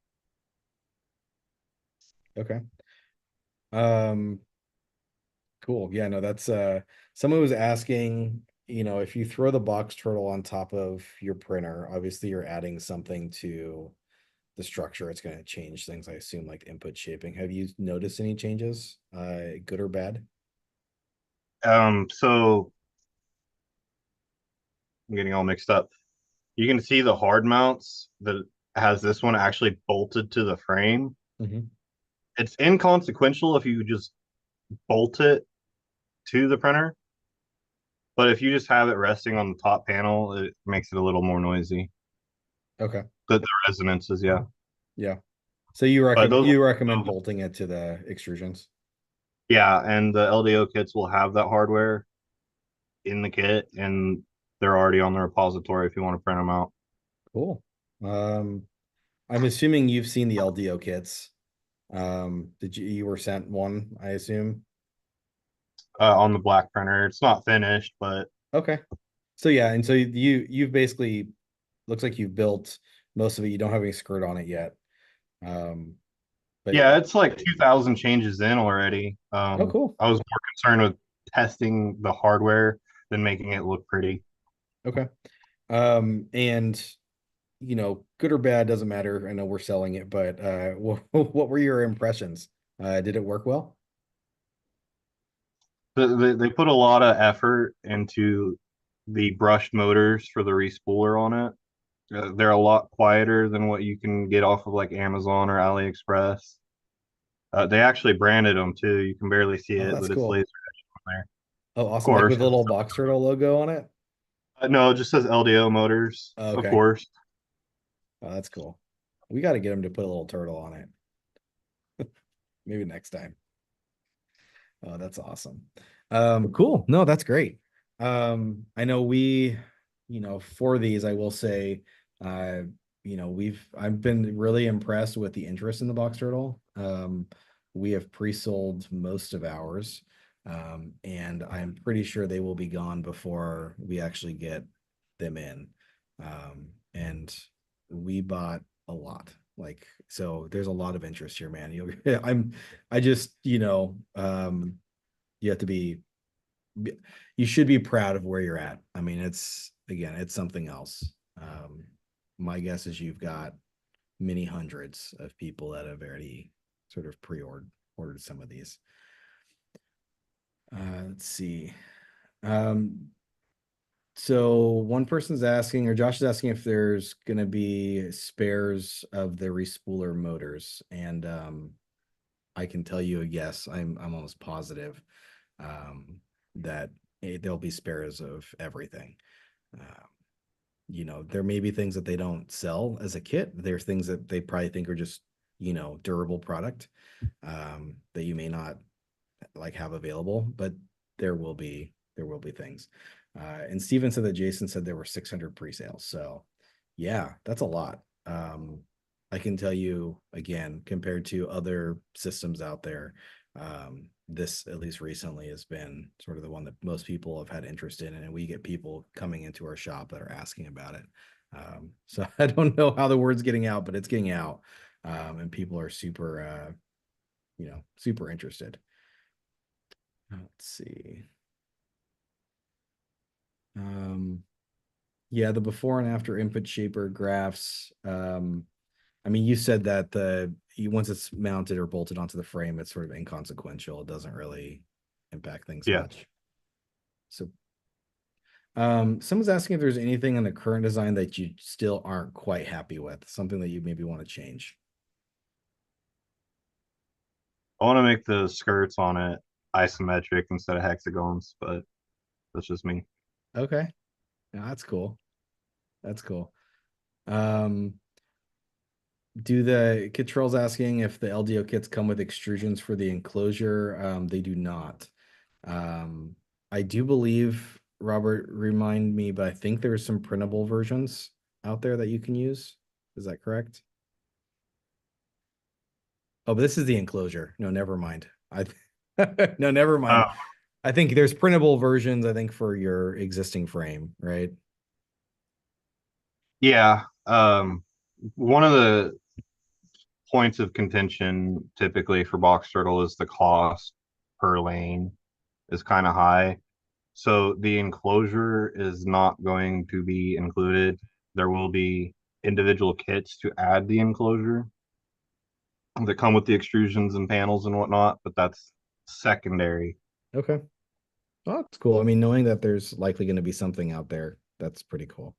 Okay. Um, Cool. Yeah, no, that's someone was asking, if you throw the box turtle on top of your printer, obviously you're adding something to the structure. It's going to change things, I assume, like input shaping. Have you noticed any changes, good or bad? So I'm getting all mixed up. You can see the hard mounts that has this one actually bolted to the frame. Mhm. It's inconsequential if you just bolt it to the printer, but if you just have it resting on the top panel, it makes it a little more noisy. Okay. The resonances, yeah. Yeah. So you But recommend those, you recommend bolting it to the extrusions? yeah, and the LDO kits will have that hardware in the kit, and they're already on the repository if you want to print them out. Cool. Um, I'm assuming you've seen the LDO kits. Did you were sent one, I assume? On the black printer. It's not finished, but Okay. So yeah, and so you've basically looks like you've built most of it. You don't have any skirt on it yet. Um, but yeah, it's like 2,000 changes in already. oh, cool. I was more concerned with testing the hardware than making it look pretty. Okay. And good or bad doesn't matter. I know we're selling it, but what were your impressions? Did it work well? They put a lot of effort into the brushed motors for the respooler on it. They're a lot quieter than what you can get off of like Amazon or AliExpress. They actually branded them too. You can barely see Oh, it, that's but it's cool. laser etched on there. Oh, Of awesome. Like course. with a little box turtle logo on it. No, it just says LDO motors, Oh, of okay. course. Oh, that's cool. We got to get him to put a little turtle on it. Maybe next time. Oh, that's awesome. Cool. No, that's great. I know for these, I will say, uh, I've been really impressed with the interest in the box turtle. We have pre-sold most of ours. And I'm pretty sure they will be gone before we actually get them in. And we bought a lot. Like, so there's a lot of interest here, man. I just, you have to you should be proud of where you're at. I mean, it's something else. My guess is you've got many hundreds of people that have already sort of ordered some of these. Let's see. Um, so one person's asking, or Josh is asking, if there's going to be spares of the respooler motors, and I can tell you, yes, I'm almost positive that there'll be spares of everything. Uh, there may be things that they don't sell as a kit. There's things that they probably think are just durable product that you may not like have available, but there will be things. And Steven said that Jason said there were 600 pre-sales. So yeah, that's a lot. I can tell you again, compared to other systems out there, this at least recently has been sort of the one that most people have had interest in, and we get people coming into our shop that are asking about it. So I don't know how the word's getting out, but it's getting out, and people are super interested. Let's see. Yeah, the before and after input shaper graphs. I mean, you said that once it's mounted or bolted onto the frame, it's sort of inconsequential. It doesn't really impact things Yeah. much. So, someone's asking if there's anything in the current design that you still aren't quite happy with, something that you maybe want to change. I want to make the skirts on it isometric instead of hexagons, but that's just me. Okay, yeah, that's cool. That's cool. Um, Do the Kitrell's asking if the LDO kits come with extrusions for the enclosure? They do not. Um, I do believe, Robert, remind me, but I think there's some printable versions out there that you can use. Is that correct? Oh, but this is the enclosure. No, never mind. No, never mind. Uh, I think there's printable versions, I think, for your existing frame, right? yeah. One of the points of contention typically for box turtle is the cost per lane. is kind of high. So the enclosure is not going to be included. There will be individual kits to add the enclosure that come with the extrusions and panels and whatnot, but that's secondary. Okay. Oh, that's cool. I mean, knowing that there's likely going to be something out there, that's pretty cool.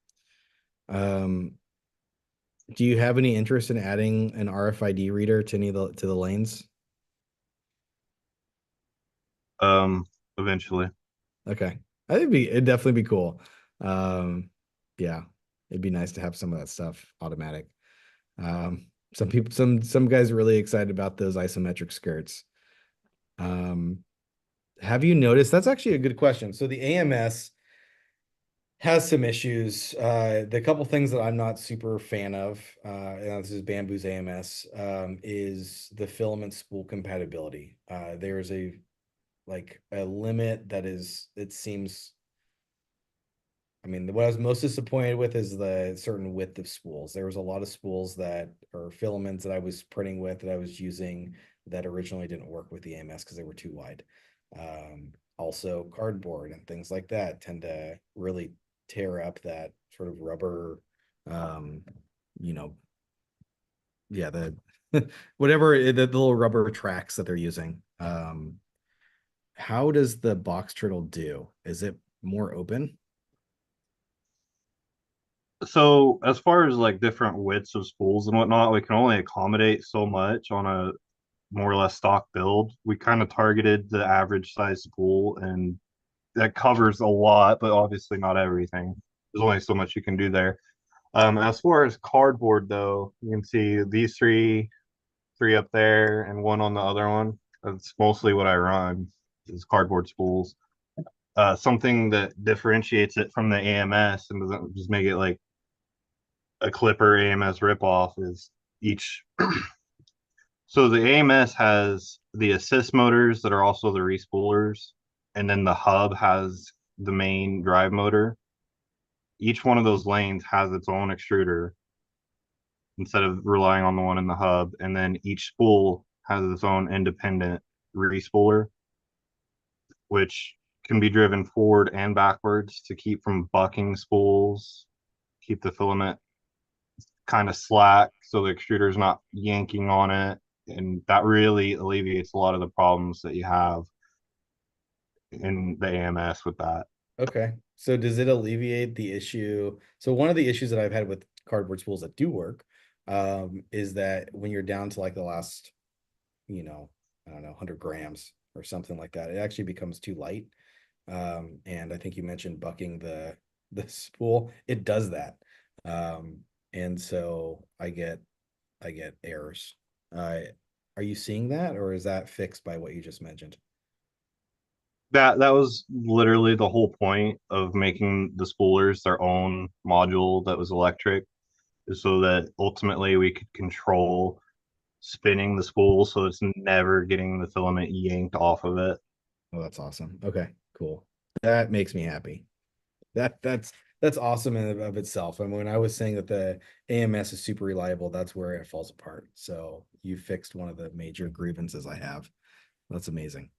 Do you have any interest in adding an RFID reader to any of the lanes? Eventually. Okay. I think it'd definitely be cool. Yeah, it'd be nice to have some of that stuff automatic. Some people, some guys are really excited about those isometric skirts. Have you noticed? That's actually a good question. So the AMS has some issues. The couple things that I'm not super fan of, and this is Bamboo's AMS, is the filament spool compatibility. There's a limit that is, it seems, I mean, what I was most disappointed with is the certain width of spools. There was a lot of spools that, or filaments that I was printing with, that I was using, that originally didn't work with the AMS because they were too wide. Also cardboard and things like that tend to really tear up that sort of rubber, you know, yeah, the whatever the little rubber tracks that they're using. How does the box turtle do? Is it more open? So as far as like different widths of spools and whatnot, we can only accommodate so much on a more or less stock build. We kind of targeted the average size spool, and that covers a lot, but obviously not everything. There's only so much you can do there. As far as cardboard, though, you can see these three up there, and one on the other one. That's mostly what I run is cardboard spools. Something that differentiates it from the AMS and doesn't just make it like a Klipper AMS ripoff is each. So the AMS has the assist motors that are also the respoolers, and then the hub has the main drive motor. Each one of those lanes has its own extruder instead of relying on the one in the hub, and then each spool has its own independent respooler, which can be driven forward and backwards to keep from bucking spools, keep the filament kind of slack so the extruder is not yanking on it, and that really alleviates a lot of the problems that you have in the AMS with that. Okay. So does it alleviate the issue? So one of the issues that I've had with cardboard spools that do work, is that when you're down to like the last, I don't know, 100 grams or something like that, it actually becomes too light. And I think you mentioned bucking the spool. It does that. And so I get errors. Are you seeing that, or is that fixed by what you just mentioned? That was literally the whole point of making the spoolers their own module that was electric, is so that ultimately we could control spinning the spool so it's never getting the filament yanked off of it. Oh, that's awesome. Okay, cool. That makes me happy. That's awesome in and of itself. I mean, when I was saying that the AMS is super reliable, that's where it falls apart. So you fixed one of the major grievances I have. That's amazing.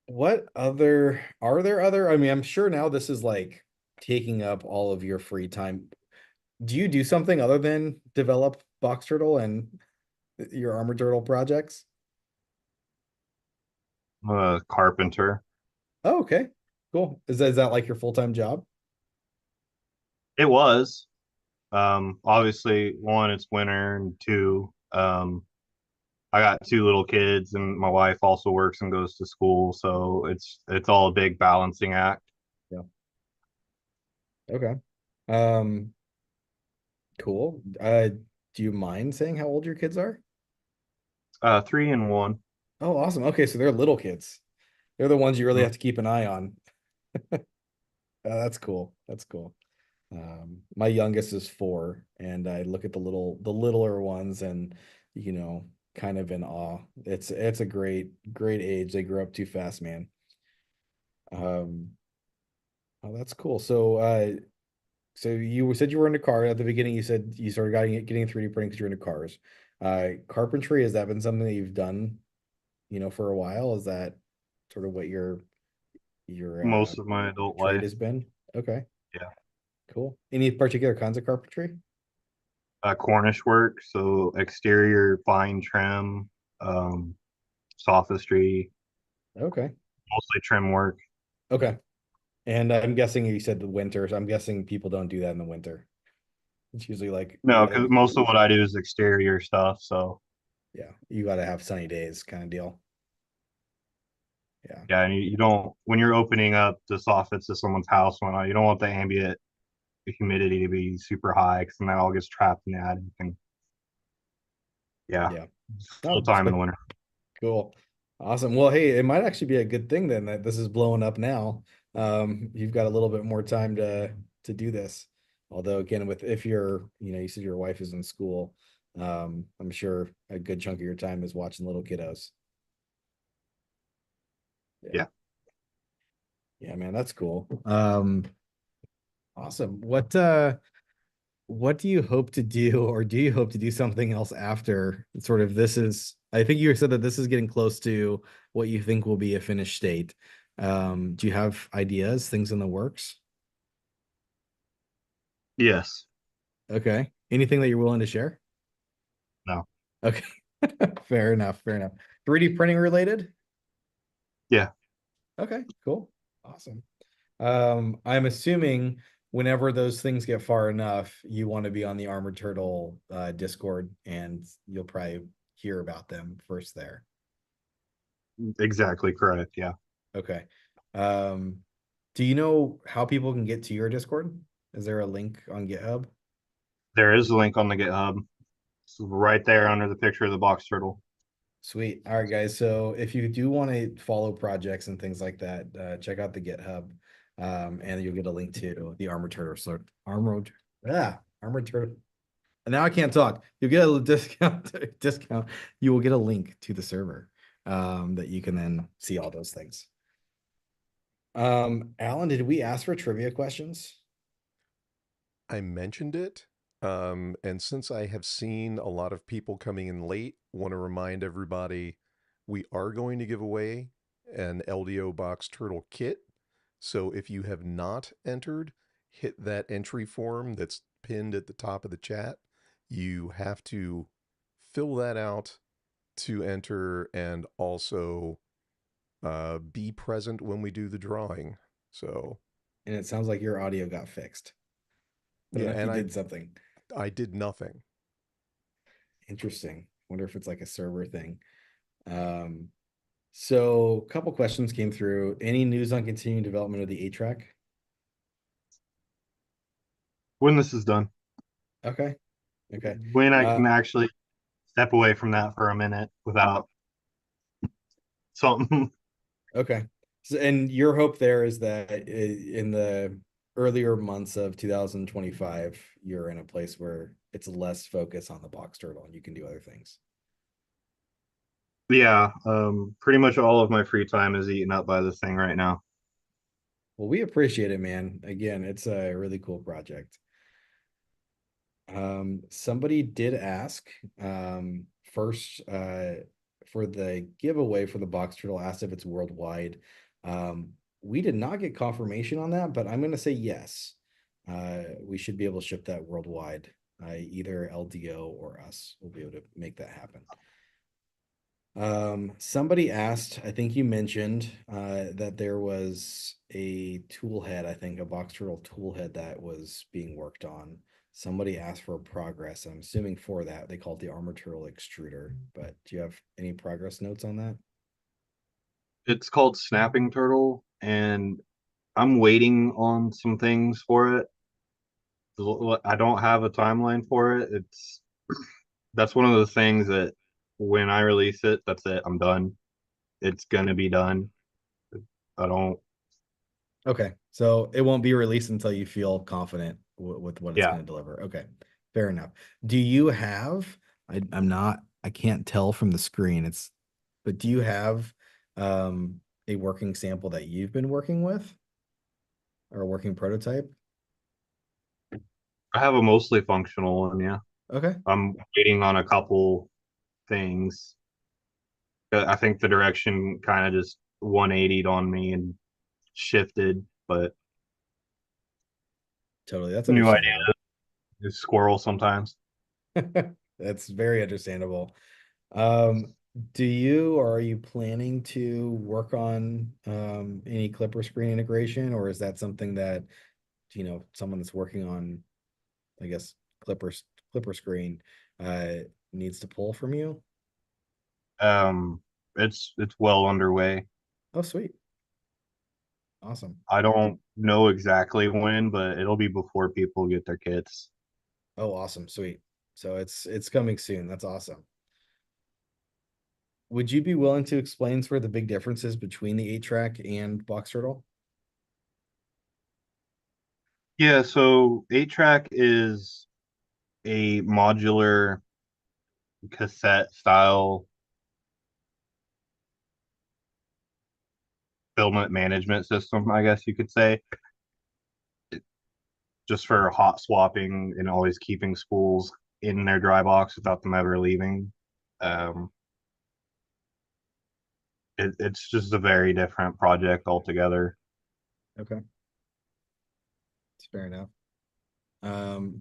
What other are there other? I mean, I'm sure now this is like taking up all of your free time. Do you do something other than develop Box Turtle and your Armor Turtle projects? I'm a carpenter. Oh, okay, cool. Is that like your full-time job? It was. Obviously, one, it's winter, and two, I got two little kids, and my wife also works and goes to school, so it's all a big balancing act. Yeah. Okay. Um, cool. Do you mind saying how old your kids are? 3 and 1. Oh, awesome. Okay, so they're little kids. They're the ones you really Mm. have to keep an eye on. That's cool. That's cool. My youngest is 4, and I look at the littler ones, and kind of in awe. It's a great age. They grow up too fast, man. Um, oh, that's cool. So you said you were into car at the beginning. You said you started getting 3D printing because you're into cars. Carpentry, has that been something that you've done, for a while? Is that sort of what your most of my adult trade life. has been? Okay, Yeah. cool. Any particular kinds of carpentry? Cornish work, so exterior fine trim, um, sophistry, Okay, mostly trim work. okay. And I'm guessing you said the winters. I'm guessing people don't do that in the winter. It's usually like No, weather. because most of what I do is exterior stuff. So Yeah, you got to have sunny days kind of deal. Yeah, yeah, and you don't when you're opening up the soffits to someone's house, you don't want the ambient humidity to be super high because then that all gets trapped in the attic. And yeah, yeah. full Oh, time in the winter. cool. Awesome. Well, hey, it might actually be a good thing then that this is blowing up now. You've got a little bit more time to do this. Although again, with if you're, you said your wife is in school, I'm sure a good chunk of your time is watching little kiddos. Yeah. Yeah. Yeah, man, that's cool. Awesome. What do you hope to do, or do you hope to do something else after sort of this is, I think you said that this is getting close to what you think will be a finished state. Do you have ideas, things in the works? Yes. Okay. Anything that you're willing to share? No. Okay. Fair enough. Fair enough. 3D printing related? Yeah. Okay, cool. Awesome. I'm assuming whenever those things get far enough, you want to be on the Armored Turtle Discord, and you'll probably hear about them first there. Exactly correct. Yeah. Okay. Um, do you know how people can get to your Discord? Is there a link on GitHub? There is a link on the GitHub. It's right there under the picture of the box turtle. Sweet. All right, guys. So if you do want to follow projects and things like that, check out the GitHub, and you'll get a link to the Armored Turtle. So Armored Turtle. And now I can't talk. You'll get a discount. You will get a link to the server, that you can then see all those things. Alan, did we ask for trivia questions? I mentioned it. And since I have seen a lot of people coming in late, want to remind everybody we are going to give away an LDO box turtle kit. So if you have not entered, hit that entry form that's pinned at the top of the chat. You have to fill that out to enter and also be present when we do the drawing. So, And it sounds like your audio got fixed. I don't yeah, know if you and did something. I did nothing. Interesting. Wonder if it's like a server thing. Um, so a couple questions came through. Any news on continuing development of the A-track? When this is done, Okay. Okay. when I Uh, can actually step away from that for a minute without something. okay. So, and your hope there is that in the earlier months of 2025, you're in a place where it's less focus on the box turtle and you can do other things. Yeah. Pretty much all of my free time is eaten up by this thing right now. Well, we appreciate it, man. Again, it's a really cool project. Somebody did ask, first, for the giveaway for the box turtle, asked if it's worldwide. We did not get confirmation on that, but I'm going to say yes. We should be able to ship that worldwide. Either LDO or us will be able to make that happen. Somebody asked, I think you mentioned, that there was a tool head, I think a box turtle tool head that was being worked on. Somebody asked for progress. I'm assuming for that they called the Armor Turtle Extruder, but do you have any progress notes on that? It's called Snapping Turtle, and I'm waiting on some things for it. I don't have a timeline for it. That's one of the things that when I release it, that's it. I'm done. It's gonna be done. I don't. Okay, so it won't be released until you feel confident with what it's Yeah. going to deliver. Okay, fair enough. Do you have, I'm not, I can't tell from the screen, but do you have a working sample that you've been working with, or a working prototype? I have a mostly functional one. Yeah. Okay. I'm waiting on a couple things. I think the direction kind of just 180'd on me and shifted, but Totally, that's new idea understandable. is squirrel sometimes. That's very understandable. Um, do you or are you planning to work on any Klipper screen integration, or is that something that someone that's working on, I guess, Klipper screen uh needs to pull from you? Um, it's well underway. Oh, sweet. Awesome. I don't know exactly when, but it'll be before people get their kits. Oh, awesome. Sweet. So it's coming soon. That's awesome. Would you be willing to explain sort of the big differences between the 8-track and Box Turtle? Yeah, so 8-track is a modular cassette style filament management system, I guess you could say, just for hot swapping and always keeping spools in their dry box without them ever leaving. Um, it's just a very different project altogether. Okay, that's fair enough.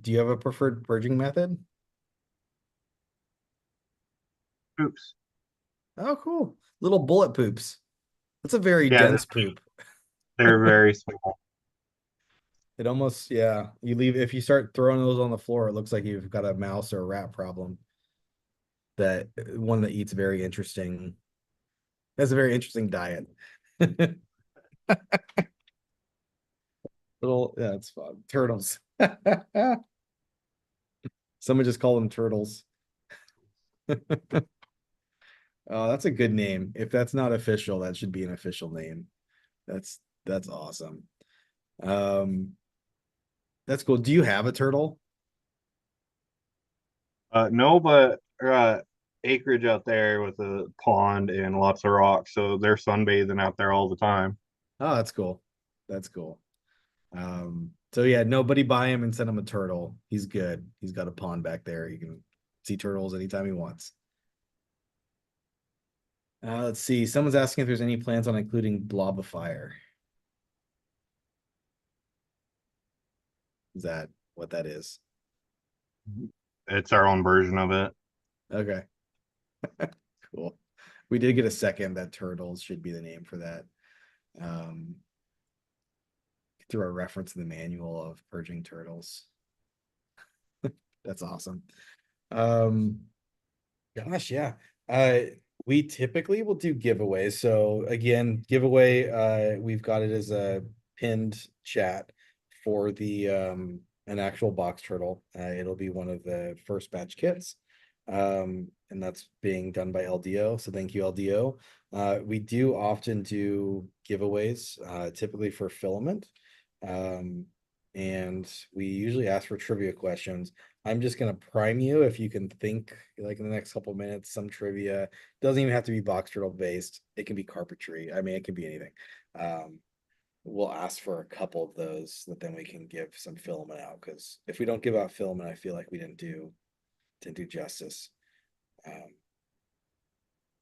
Do you have a preferred purging method? Oops. Oh, cool. Little bullet poops. That's a very Yeah, dense poop. they're very small. It almost, yeah. You leave if you start throwing those on the floor, it looks like you've got a mouse or a rat problem. That one that eats very interesting. Has a very interesting diet. Little, yeah, it's fun. Turtles. Someone just call them turtles. Oh, that's a good name. If that's not official, that should be an official name. That's awesome. Um, that's cool. Do you have a turtle? No, but acreage out there with a pond and lots of rocks, so they're sunbathing out there all the time. Oh, that's cool. That's cool. So yeah, nobody buy him and send him a turtle. He's good. He's got a pond back there. You can see turtles anytime he wants. Let's see. Someone's asking if there's any plans on including Blob of Fire. Is that what that is? It's our own version of it. Okay. Cool. We did get a second that turtles should be the name for that. Um, through a reference in the manual of purging turtles. That's awesome. Um, Gosh, yeah. Uh, we typically will do giveaways. So again, giveaway, we've got it as a pinned chat for the an actual box turtle. It'll be one of the first batch kits. And that's being done by LDO. So thank you, LDO. We do often do giveaways, typically for filament. Um, and we usually ask for trivia questions. I'm just gonna prime you if you can think like in the next couple of minutes, some trivia. Doesn't even have to be box turtle based. It can be carpentry. I mean, it can be anything. Um, we'll ask for a couple of those that then we can give some filament out because if we don't give out filament, I feel like we didn't do justice. Um,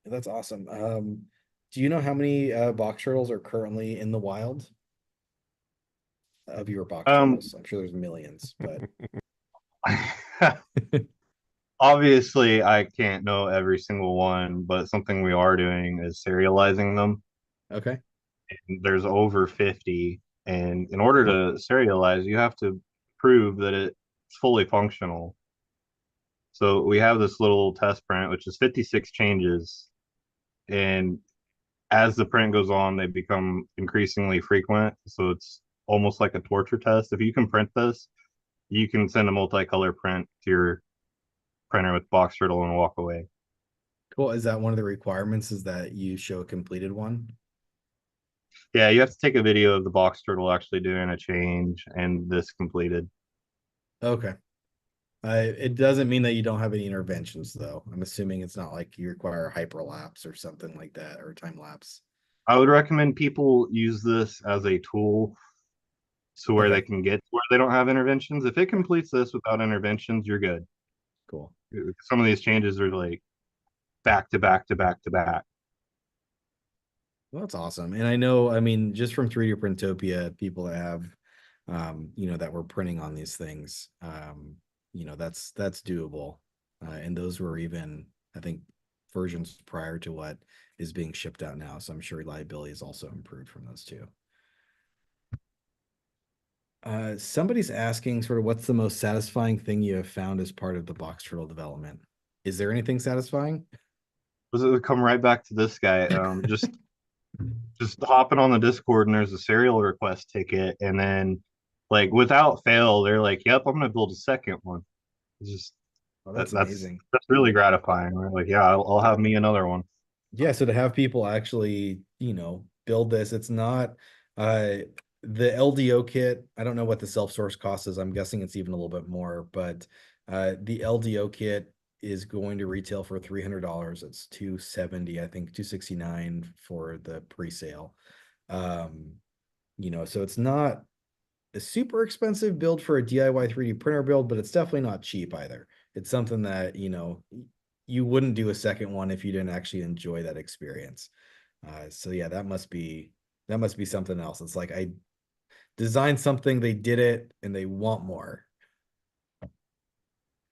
that's awesome. Do you know how many box turtles are currently in the wild of your box Um, turtles? I'm sure there's millions, but obviously, I can't know every single one, but something we are doing is serializing them. okay. There's over 50, and in order to serialize, you have to prove that it's fully functional. So we have this little test print, which is 56 changes, and as the print goes on, they become increasingly frequent. So it's almost like a torture test. If you can print this, you can send a multicolor print to your printer with box turtle and walk away. Cool. Is that one of the requirements is that you show a completed one? Yeah, you have to take a video of the box turtle actually doing a change and this completed. Okay. It doesn't mean that you don't have any interventions though. I'm assuming it's not like you require hyperlapse or something like that or time lapse. I would recommend people use this as a tool to where Okay. they can get where they don't have interventions. If it Yeah. completes this without interventions, you're good. Cool. Some of these changes are like back to back to back to back. Well, that's awesome. And I know, I mean, just from 3D Printopia, people that have, you know, that were printing on these things, you know, that's doable. And those were even, I think, versions prior to what is being shipped out now. So I'm sure reliability is also improved from those two. Somebody's asking sort of what's the most satisfying thing you have found as part of the box turtle development? Is there anything satisfying? Was it come right back to this guy? Just hopping on the Discord and there's a serial request ticket, and then like without fail, they're like, "Yep, I'm gonna build a second one." It's just Oh, that's that's amazing. really gratifying. We're like, "Yeah, I'll have me another one." Yeah, so to have people actually, you know, build this, it's not uh the LDO kit. I don't know what the self-source cost is. I'm guessing it's even a little bit more, but the LDO kit is going to retail for $300. It's 270, I think 269 for the pre-sale. Um, you know, so it's not a super expensive build for a DIY 3D printer build, but it's definitely not cheap either. It's something that, you know, you wouldn't do a second one if you didn't actually enjoy that experience. So yeah, that must be something else. It's like I designed something, they did it, and they want more.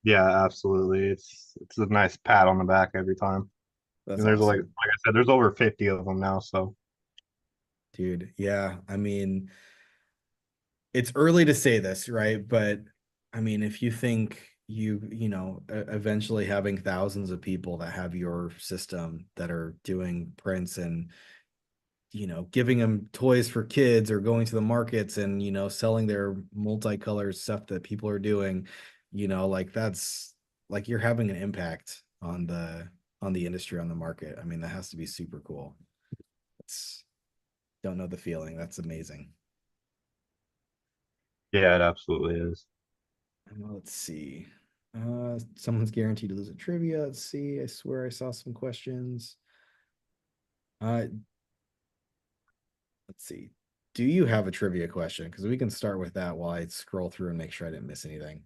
Yeah, absolutely. It's a nice pat on the back every time. That's And there's like awesome, I said, there's over 50 of them now. So dude. Yeah, I mean, it's early to say this, right? But I mean, if you think you know, eventually having thousands of people that have your system that are doing prints and, you know, giving them toys for kids or going to the markets and, you know, selling their multicolor stuff that people are doing, you know, like that's like you're having an impact on the industry, on the market. I mean, that has to be super cool. It's don't know the feeling. That's amazing. yeah, it absolutely is. Let's see. Someone's guaranteed to lose a trivia. Let's see. I swear I saw some questions. Uh, let's see. Do you have a trivia question? Because we can start with that while I scroll through and make sure I didn't miss anything.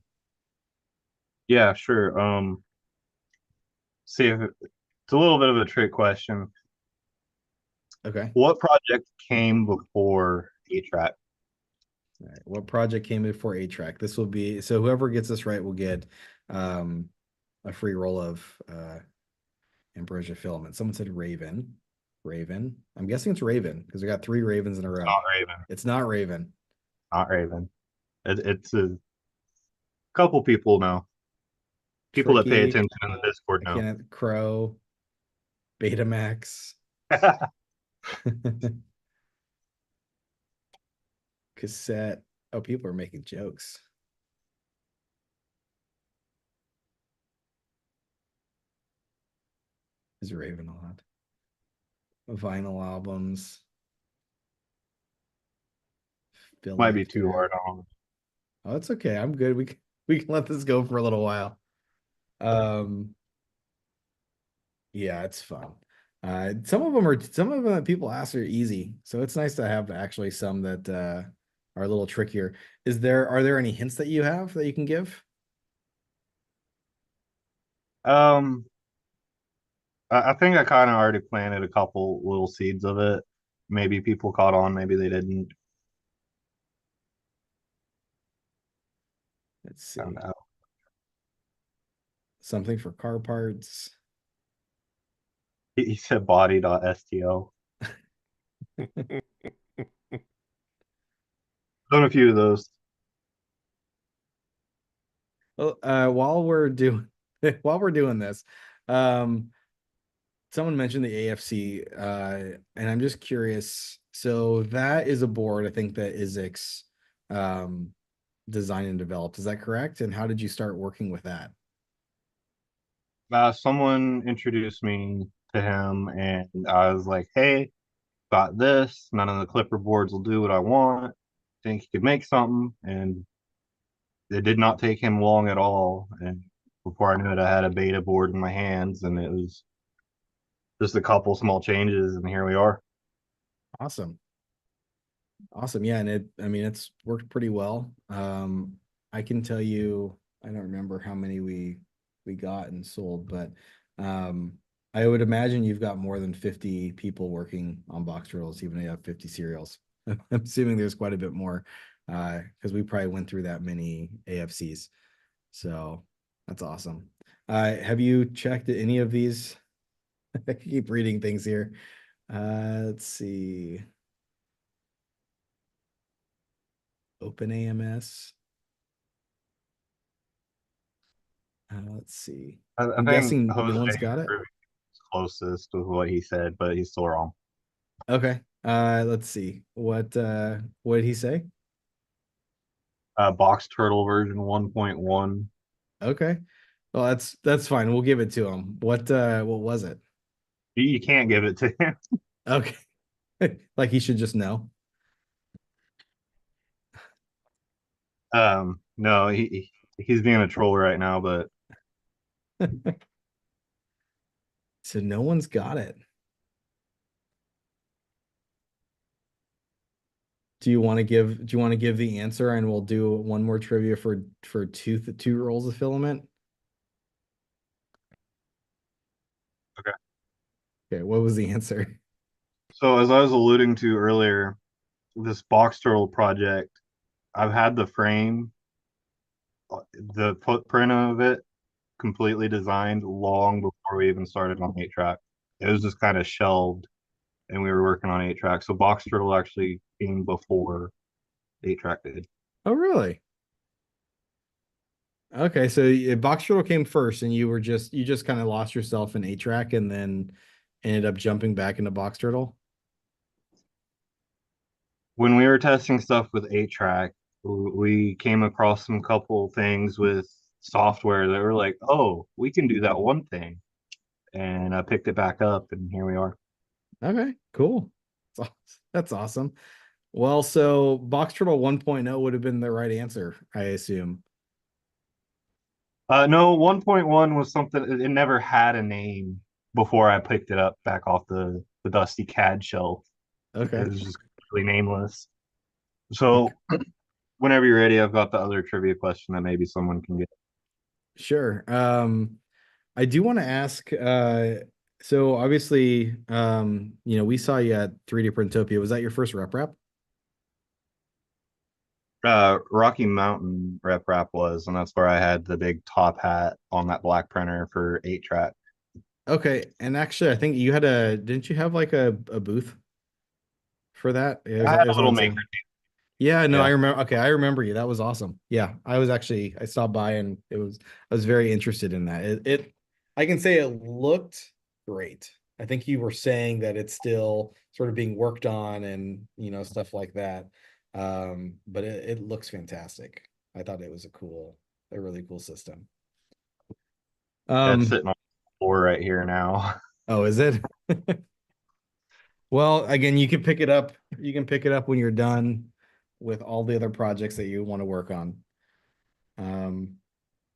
Yeah, sure. See if it's a little bit of a trick question. Okay. What project came before A-Track? All right. What project came before A-Track? This will be so whoever gets this right will get um a free roll of Ambrosia filament. Someone said Raven. Raven. I'm guessing it's Raven because we got 3 Ravens in a row. Not Raven. It's not Raven. Not Raven. It's a couple people know. People that pay Tricky. attention in the Discord I know. can't. Crow. Betamax. Cassette. Oh, people are making jokes. Is Raven a lot? Vinyl albums. Might be too Fillector. hard on. Oh, it's okay. I'm good. We can let this go for a little while. Um, yeah, it's fun. Some of them that people ask are easy, so it's nice to have actually some that are a little trickier. Are there any hints that you have that you can give? Um, I think I kind of already planted a couple little seeds of it. Maybe people caught on, maybe they didn't. Let's Found see. out. Something for car parts. He said body.stl. Done a few of those. Well, while we're doing this, um, someone mentioned the AFC, and I'm just curious. So that is a board I think that Isix um, designed and developed. Is that correct? And how did you start working with that? Someone introduced me to him, and I was like, "Hey, got this. None of the Klipper boards will do what I want. Think he could make something?" And it did not take him long at all. And before I knew it, I had a beta board in my hands, and it was just a couple small changes, and here we are. Awesome. Awesome. Yeah, and I mean it's worked pretty well. I can tell you, I don't remember how many we got and sold, but um I would imagine you've got more than 50 people working on box turtles, even if you have 50 serials. I'm assuming there's quite a bit more, because we probably went through that many AFCs. So that's awesome. Have you checked any of these? I keep reading things here. Let's see. Open AMS. Let's see. I I'm think guessing no Jose one's got it. is closest with what he said, but he's still wrong. Okay. Let's see. What did he say? Box Turtle version 1.1. Okay. Well, that's fine. We'll give it to him. What was it? You can't give it to him. Okay. Like he should just know. No, he's being a troll right now, but So no one's got it. Do you want to give the answer and we'll do one more trivia for two rolls of filament? okay. Okay, what was the answer? So as I was alluding to earlier, this box turtle project, I've had the frame, the footprint of it completely designed long before we even started on 8-track. It was just kind of shelved and we were working on 8-track. So box turtle actually came before 8-track did. Oh, really? Okay, so box turtle came first and you just kind of lost yourself in 8-track and then ended up jumping back into box turtle. When we were testing stuff with 8-track, we came across some couple things with software that were like, oh, we can do that one thing. And I picked it back up and here we are. Okay, cool. That's awesome. Well, so box turtle 1.0 would have been the right answer, I assume. No, 1.1 was something, it never had a name before I picked it up back off the dusty CAD shelf. It Okay. was just completely nameless. So Okay. whenever you're ready, I've got the other trivia question that maybe someone can get. Sure. I do want to ask, so obviously, we saw you at 3D Printopia. Was that your first rep? Rocky Mountain rep was, and that's where I had the big top hat on that black printer for 8-track. Okay. And actually, I think didn't you have like a booth for that? I had Is a what little I'm maker. saying. Yeah, no, I Yeah. remember. Okay, I remember you. That was awesome. Yeah, I stopped by and I was very interested in that. I can say it looked great. I think you were saying that it's still sort of being worked on and, stuff like that. But it looks fantastic. I thought it was a really cool system. That's Um, sitting on the floor right here now. oh, is it? Well, again, you can pick it up. You can pick it up when you're done with all the other projects that you want to work on. Um,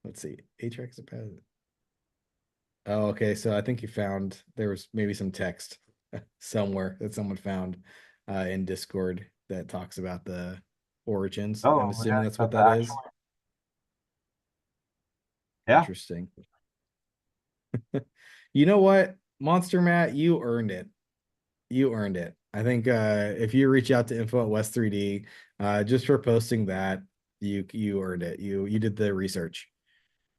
let's see. A-track is a pad. Oh, okay. So I think you found there was maybe some text somewhere that someone found in Discord that talks about the origins. I'm Oh, yeah, assuming that's what got the that is. actual. Yeah, Interesting. You know what, Monster Matt, you earned it. You earned it. I think if you reach out to info at West 3D, just for posting that, you earned it. You did the research.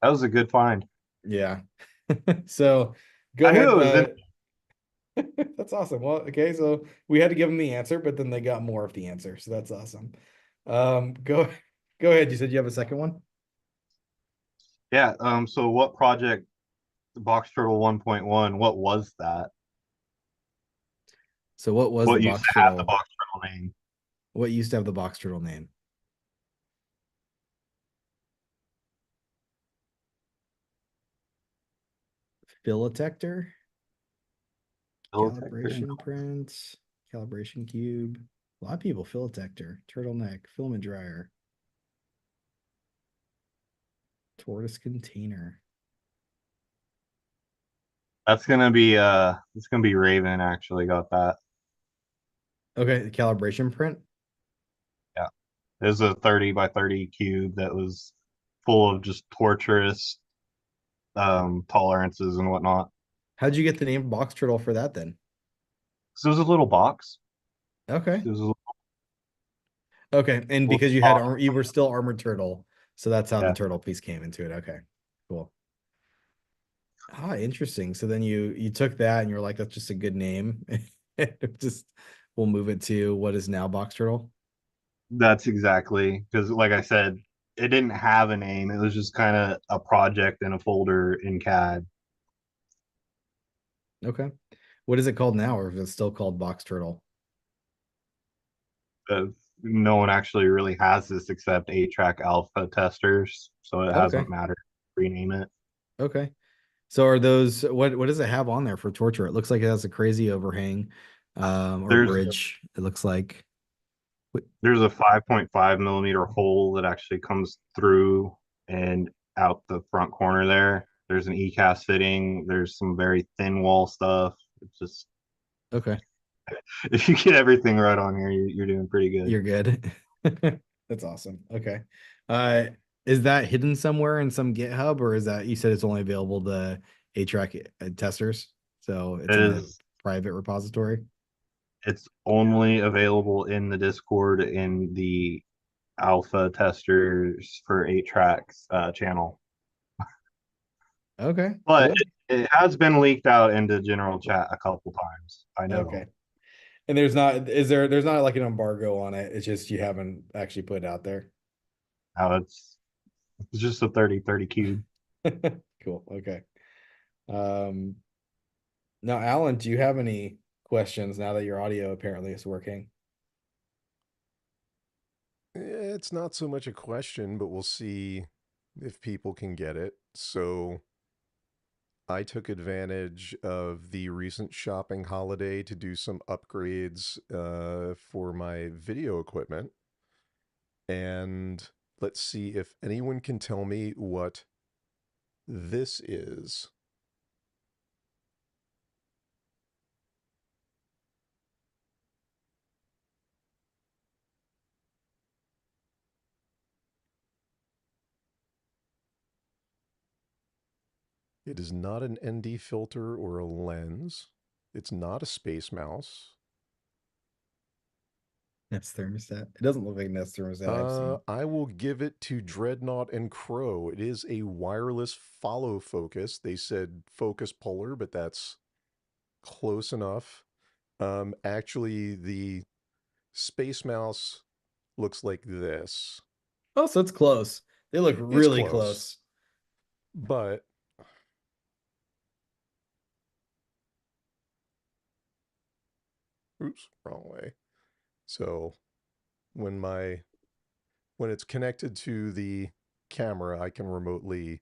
that was a good find. Yeah. So go I knew ahead. it was in. That's awesome. Well, okay, so we had to give them the answer, but then they got more of the answer. So that's awesome. Go go ahead. You said you have a second one? Yeah. So what project, Box Turtle 1.1, what was that? So what was the What used box to have the turtle? Box Turtle name? What used to have the box turtle name? Philotector, Philotector. calibration print, calibration cube. A lot of people philotector, turtleneck, filament dryer, tortoise container. It's gonna be Raven actually got that. Okay, the calibration print. Yeah. It was a 30 by 30 cube that was full of just torturous tolerances and whatnot. How'd you get the name Box Turtle for that then? So it was a little box. Okay. It was a little, Okay. And little because you had box. you were still Armored Turtle, so that's how the Yeah, turtle piece came into it. Okay. Cool. Ah, interesting. So then you took that and you're like, that's just a good name. Just we'll move it to what is now Box Turtle. that's exactly because, like I said, it didn't have a name. It was just kind of a project in a folder in CAD. Okay. What is it called now, or is it still called Box Turtle? Uh, no one actually really has this except 8-track alpha testers, so it hasn't Okay. mattered to rename it. Okay. So are those what does it have on there for torture? It looks like it has a crazy overhang, or There's bridge. It looks like. there's a 5.5 millimeter hole that actually comes through and out the front corner there. There's an ECAS fitting. There's some very thin wall stuff. It's just Okay, if you get everything right on here, you're doing pretty good. you're good. That's awesome. Okay. Uh, is that hidden somewhere in some GitHub, or is that you said it's only available to A-Track testers? So it's It in a is private repository. it's only available in the Discord in the alpha testers for 8 tracks channel. Okay, But cool. it has been leaked out into general chat a couple times. I Okay. know. And there's not like an embargo on it. It's just you haven't actually put it out there. How it's just a 30/30 cube. Cool. Okay. Um, Now, Alan, do you have any questions now that your audio apparently is working? It's not so much a question, but we'll see if people can get it. So I took advantage of the recent shopping holiday to do some upgrades for my video equipment. And let's see if anyone can tell me what this is. It is not an ND filter or a lens. It's not a space mouse. Nest thermostat. It doesn't look like Nest thermostat I've seen. I will give it to Dreadnought and Crow. It is a wireless follow focus. They said focus puller, but that's close enough. Actually, the Space Mouse looks like this. Oh, so it's close. They look It's really close, close. but oops, wrong way. So when my when it's connected to the camera, I can remotely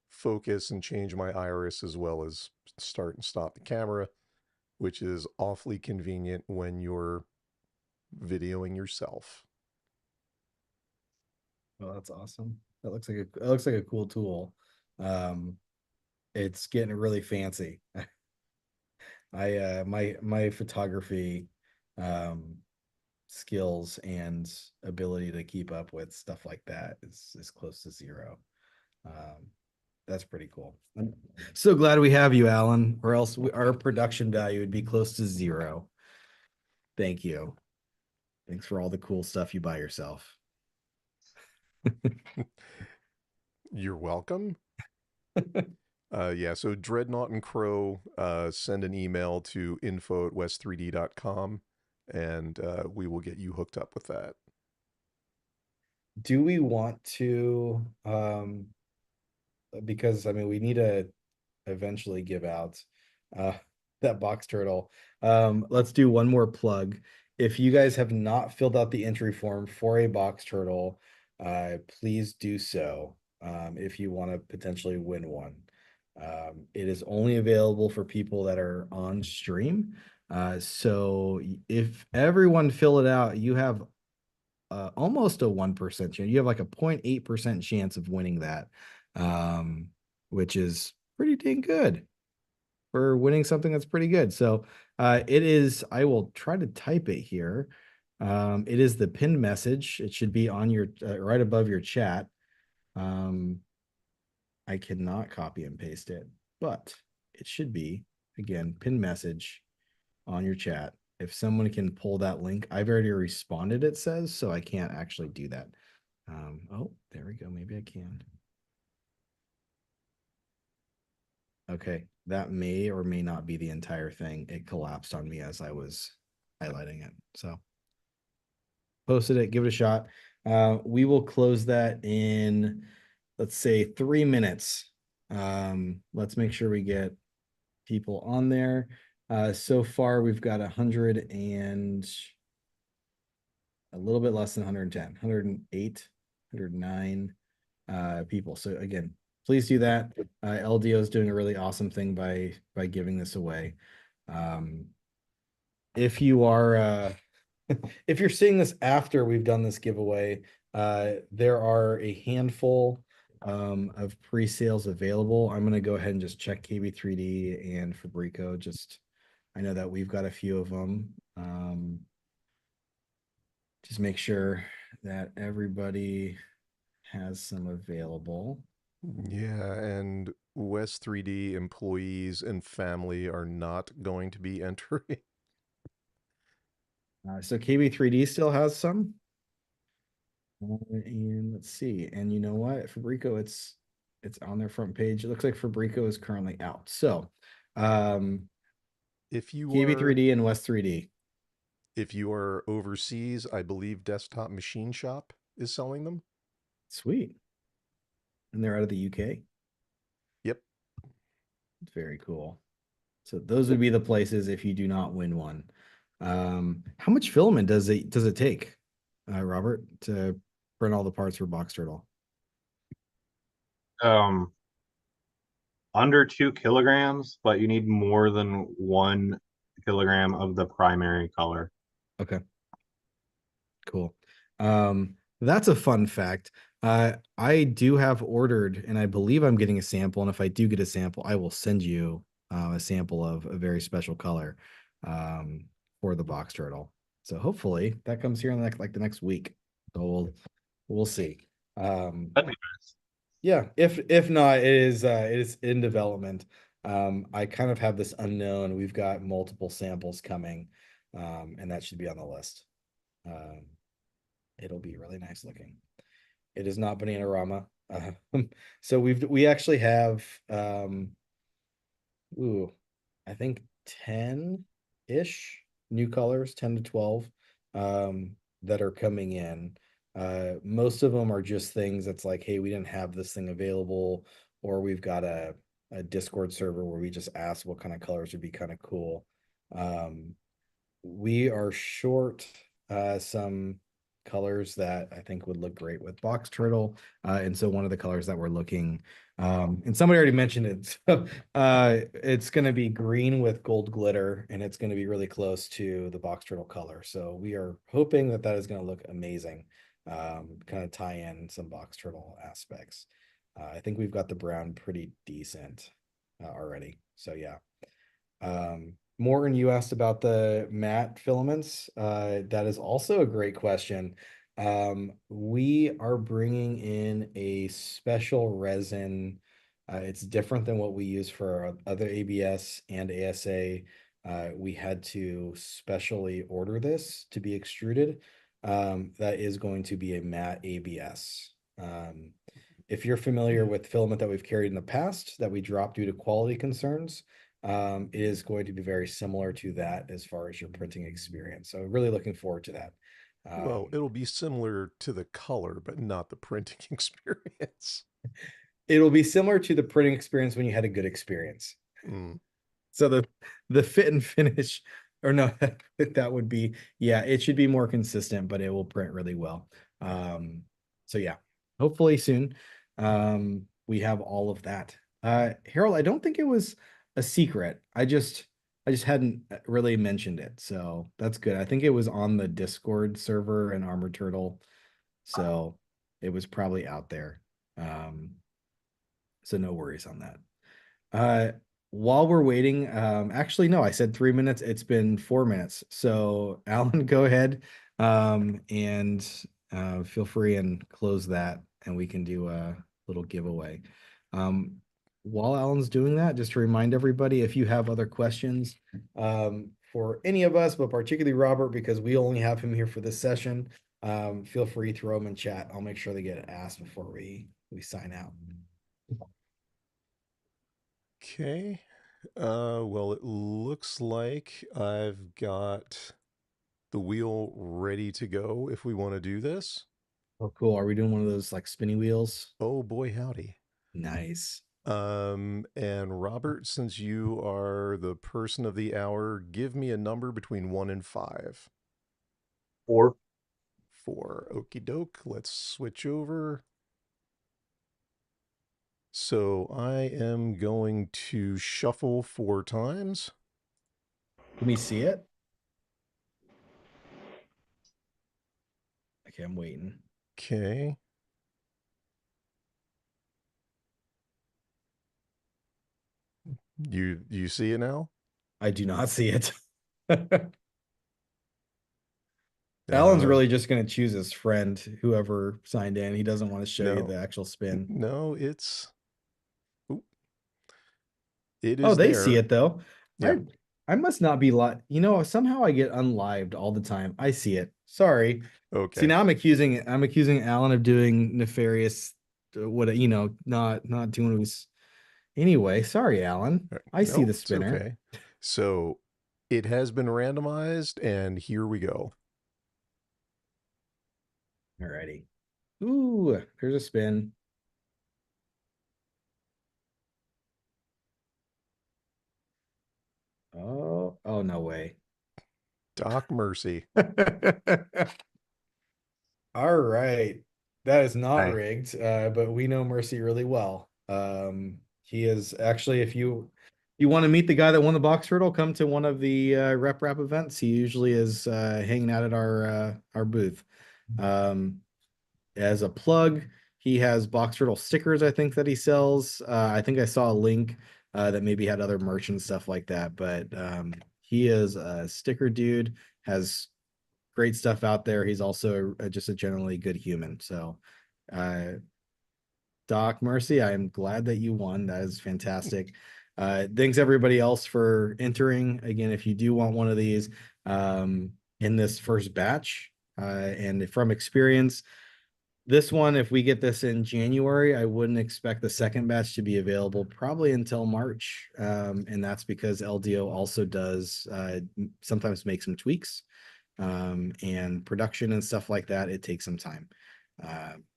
focus and change my iris as well as start and stop the camera, which is awfully convenient when you're videoing yourself. Oh, that's awesome. That looks like a cool tool. Um, it's getting really fancy. My photography um skills and ability to keep up with stuff like that is close to zero. Um, that's pretty cool. I'm so glad we have you, Alan, or else our production value would be close to zero. Thank you. Thanks for all the cool stuff you buy yourself. You're welcome. Yeah, so Dreadnought and Crow, send an email to info@west3d.com and we will get you hooked up with that. Do we want to because I mean we need to eventually give out uh that box turtle. Let's do one more plug. If you guys have not filled out the entry form for a box turtle, please do so if you want to potentially win one. It is only available for people that are on stream. So if everyone fill it out, you have almost a 1% chance. You have like a 0.8% chance of winning that, which is pretty dang good for winning something that's pretty good. So it is, I will try to type it here. It is the pinned message. It should be on your right above your chat. I cannot copy and paste it, but it should be, again, pin message on your chat. If someone can pull that link, I've already responded, it says, so I can't actually do that. Oh, there we go. Maybe I can. Okay, that may or may not be the entire thing. It collapsed on me as I was highlighting it. So posted it, give it a shot. We will close that in, let's say, 3 minutes. Let's make sure we get people on there. So far, we've got 100 and a little bit less than 110, 108, 109 people. So again, please do that. LDO is doing a really awesome thing by giving this away. If you are if you're seeing this after we've done this giveaway, there are a handful of pre-sales available. I'm going to go ahead and just check KB3D and Fabrico. Just, I know that we've got a few of them. Just make sure that everybody has some available. Yeah, and West 3D employees and family are not going to be entering. So KB3D still has some. And let's see. And you know what? Fabrico, it's on their front page. It looks like Fabrico is currently out. So If you are KB3D and West 3D. if you are overseas, I believe Desktop Machine Shop is selling them. Sweet. And they're out of the UK. Yep. Very cool. So those would be the places if you do not win one. How much filament does it take, Robert, to print all the parts for Box Turtle? Under 2 kilograms, but you need more than 1 kilogram of the primary color. Okay. Cool. That's a fun fact. I do have ordered, and I believe I'm getting a sample. And if I do get a sample, I will send you a sample of a very special color for the Box Turtle. So hopefully that comes here in the next week. So we'll see. That'd be nice. Yeah, if not, it is in development. I kind of have this unknown. We've got multiple samples coming, and that should be on the list. It'll be really nice looking. It is not Bananarama. So we actually have I think 10-ish new colors, 10 to 12 that are coming in. Most of them are just things that's like, hey, we didn't have this thing available, or we've got a Discord server where we just asked what kind of colors would be kind of cool. We are short some colors that I think would look great with Box Turtle. And so one of the colors that we're looking, and somebody already mentioned it, so it's going to be green with gold glitter, and it's going to be really close to the Box Turtle color. So we are hoping that that is going to look amazing, kind of tie in some Box Turtle aspects. I think we've got the brown pretty decent already. So yeah. Morgan, you asked about the matte filaments. That is also a great question. We are bringing in a special resin. It's different than what we use for our other ABS and ASA. We had to specially order this to be extruded. That is going to be a matte ABS. If you're familiar with filament that we've carried in the past that we dropped due to quality concerns, it is going to be very similar to that as far as your printing experience. So really looking forward to that. Well, it'll be similar to the color, but not the printing experience. It'll be similar to the printing experience when you had a good experience. So the fit and finish, or no, that would be, yeah, it should be more consistent, but it will print really well. So yeah, hopefully soon we have all of that. Harold, I don't think it was a secret. I just hadn't really mentioned it, so that's good. I think it was on the Discord server and Armored Turtle, so it was probably out there. So no worries on that. While we're waiting, actually no, I said 3 minutes. It's been 4 minutes. So Alan, go ahead and feel free and close that, and we can do a little giveaway. while Alan's doing that, just to remind everybody, if you have other questions for any of us, but particularly Robert, because we only have him here for this session, feel free to throw them in chat. I'll make sure they get asked before we sign out. Okay. Well, it looks like I've got the wheel ready to go if we want to do this. Oh, cool. Are we doing one of those like spinny wheels? Oh boy, howdy. Nice. And Robert, since you are the person of the hour, give me a number between 1 and 5. 4. 4. Okie doke. Let's switch over. So I am going to shuffle 4 times. Can we see it? Okay, I'm waiting. Okay. You see it now? I do not see it. Alan's really just going to choose his friend, whoever signed in. He doesn't want to show you no. the actual spin. No, it Oh, is they see there. it though. Yeah. I must not be live. You know, somehow I get unlived all the time. I see it. Sorry. See, Okay. now I'm accusing Alan of doing nefarious what not doing what he's anyway. Sorry, Alan. I see No, the it's spinner. okay. So it has been randomized, and here we go. Alrighty. Ooh, there's a spin. Oh, no way. Doc Mercy. All right. That is not Hi. rigged, but we know Mercy really well. He is actually, if you want to meet the guy that won the box turtle, come to one of the rep rap events. He usually is hanging out at our booth. As a plug, he has box turtle stickers, I think, that he sells. I think I saw a link that maybe had other merch and stuff like that, but he is a sticker dude, has great stuff out there. He's also just a generally good human. So, Doc Mercy, I am glad that you won. That is fantastic. Thanks everybody else for entering. Again, if you do want one of these in this first batch, and from experience, this one, if we get this in January, I wouldn't expect the second batch to be available probably until March. And that's because LDO also does sometimes make some tweaks and production and stuff like that. It takes some time.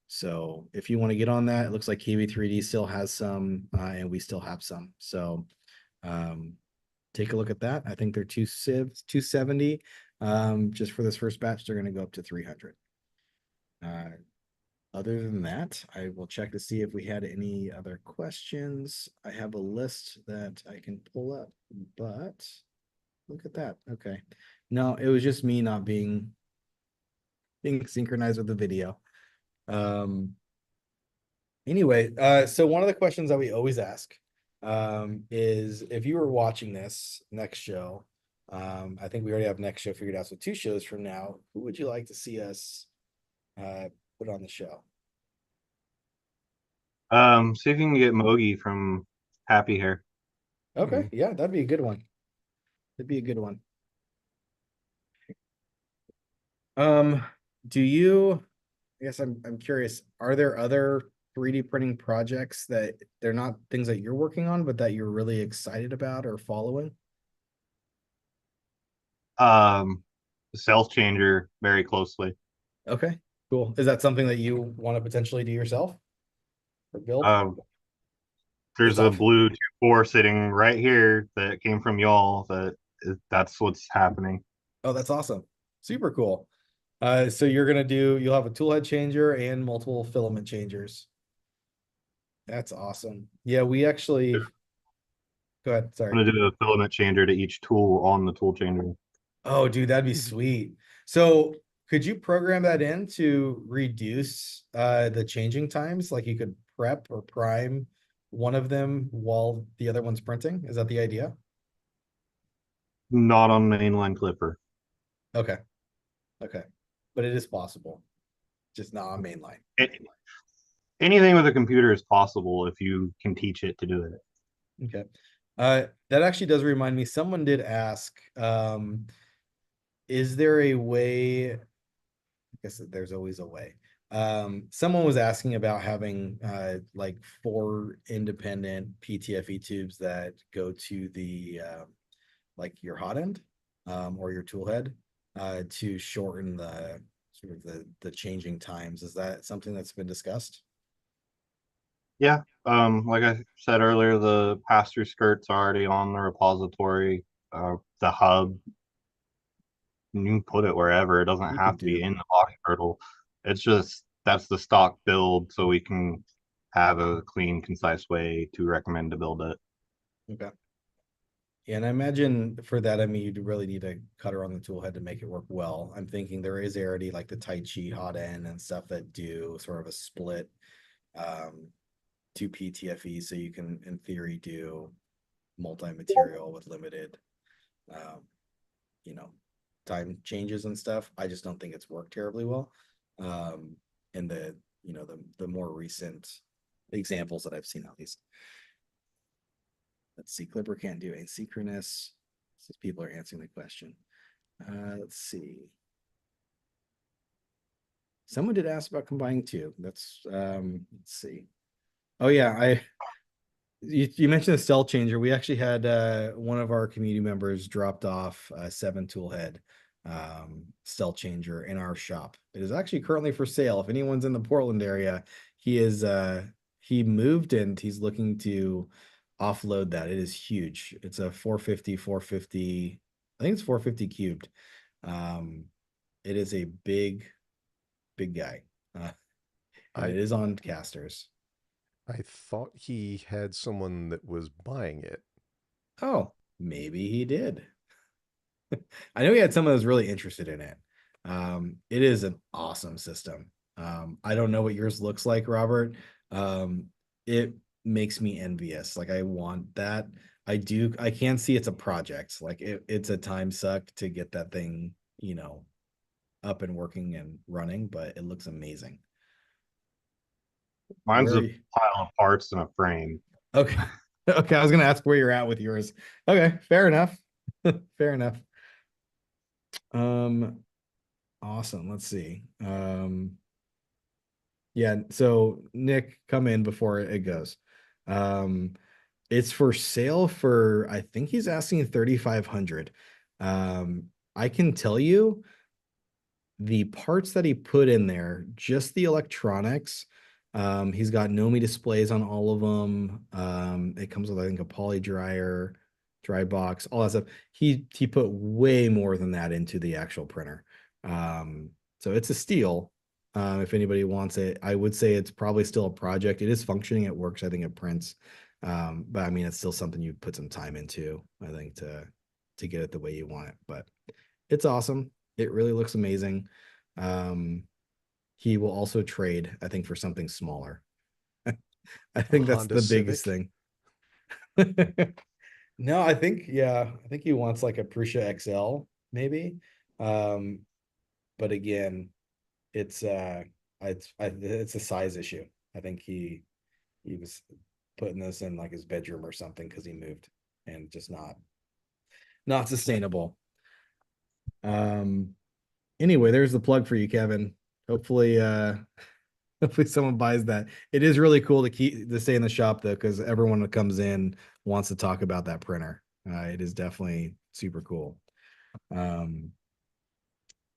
So if you want to get on that, it looks like KB3D still has some and we still have some. So take a look at that. I think they're 270. Just for this first batch, they're going to go up to 300. Other than that, I will check to see if we had any other questions. I have a list that I can pull up, but look at that. Okay. No, it was just me not being synchronized with the video. Anyway, so one of the questions that we always ask is if you were watching this next show, I think we already have next show figured out. So 2 shows from now, who would you like to see us put on the show? See if you can get Mogi from Happy Hair. Okay, yeah, that'd be a good one. That'd be a good one. Do you, I guess I'm curious, are there other 3D printing projects that they're not things that you're working on, but that you're really excited about or following? Cell changer very closely. Okay, cool. Is that something that you want to potentially do yourself or build? There's It's a off. blue 2.4 sitting right here that came from y'all. That's what's happening. Oh, that's awesome. Super cool. So you'll have a tool head changer and multiple filament changers. That's awesome. Yeah, we actually, go ahead, I'm sorry. gonna do a filament changer to each tool on the tool changer. Oh, dude, that'd be sweet. So could you program that in to reduce the changing times? Like you could prep or prime one of them while the other one's printing? Is that the idea? Not on mainline Klipper. Okay. Okay. But it is possible. Just not on mainline. It anything with a computer is possible if you can teach it to do it. Okay. That actually does remind me, someone did ask, is there a way, I guess there's always a way. Someone was asking about having like 4 independent PTFE tubes that go to the like your hot end or your tool head to shorten the sort of the changing times. Is that something that's been discussed? Yeah. Like I said earlier, the pass-through skirt's already on the repository. The hub, you can put it wherever. It doesn't You have could to be do. in the box turtle. It's just that's the stock build, so we can have a clean, concise way to recommend to build it. Okay. Yeah, and I imagine for that, I mean, you'd really need a cutter on the tool head to make it work well. I'm thinking there is already like the Tai Chi hot end and stuff that do sort of a split um, to PTFE, so you can, in theory, do multi-material with limited, um, you know, time changes and stuff. I just don't think it's worked terribly well. In the, the more recent examples that I've seen, at least. Let's see, Klipper can't do asynchronous. Since people are answering the question. Let's see. Someone did ask about combining two. Let's see. Oh yeah, you mentioned the cell changer. We actually had one of our community members dropped off a 7 tool head cell changer in our shop. It is actually currently for sale. If anyone's in the Portland area, he moved and he's looking to offload that. It is huge. It's a 450. I think it's 450 cubed. It is a big guy. And I it is on casters. I thought he had someone that was buying it. Oh, maybe he did. I know he had someone that was really interested in it. It is an awesome system. I don't know what yours looks like, Robert. It makes me envious. Like I want that. I do. I can see it's a project. Like it's a time suck to get that thing, up and working and running, but it looks amazing. Mine's Where are a you? pile of parts and a frame. Okay. Okay, I was gonna ask where you're at with yours. Okay, fair enough. Fair enough. Um, awesome. Let's see. Yeah, so Nick, come in before it goes. Um, it's for sale for, I think he's asking 3,500. I can tell you the parts that he put in there, just the electronics. He's got Nomi displays on all of them. It comes with, I think, a poly dryer, dry box, all that stuff. He put way more than that into the actual printer. So it's a steal. If anybody wants it, I would say it's probably still a project. It is functioning, it works, I think it prints. But I mean, it's still something you put some time into, I think, to get it the way you want it. But it's awesome. It really looks amazing. He will also trade, I think, for something smaller. I A think that's Honda the biggest Civic. thing. No, I think, yeah, I think he wants like a Prusa XL, maybe. Um, but again, it's a size issue. I think he was putting this in like his bedroom or something because he moved and just not sustainable. Um, anyway, there's the plug for you, Kevin. Hopefully, hopefully someone buys that. It is really cool to stay in the shop though, because everyone that comes in wants to talk about that printer. It is definitely super cool. Um,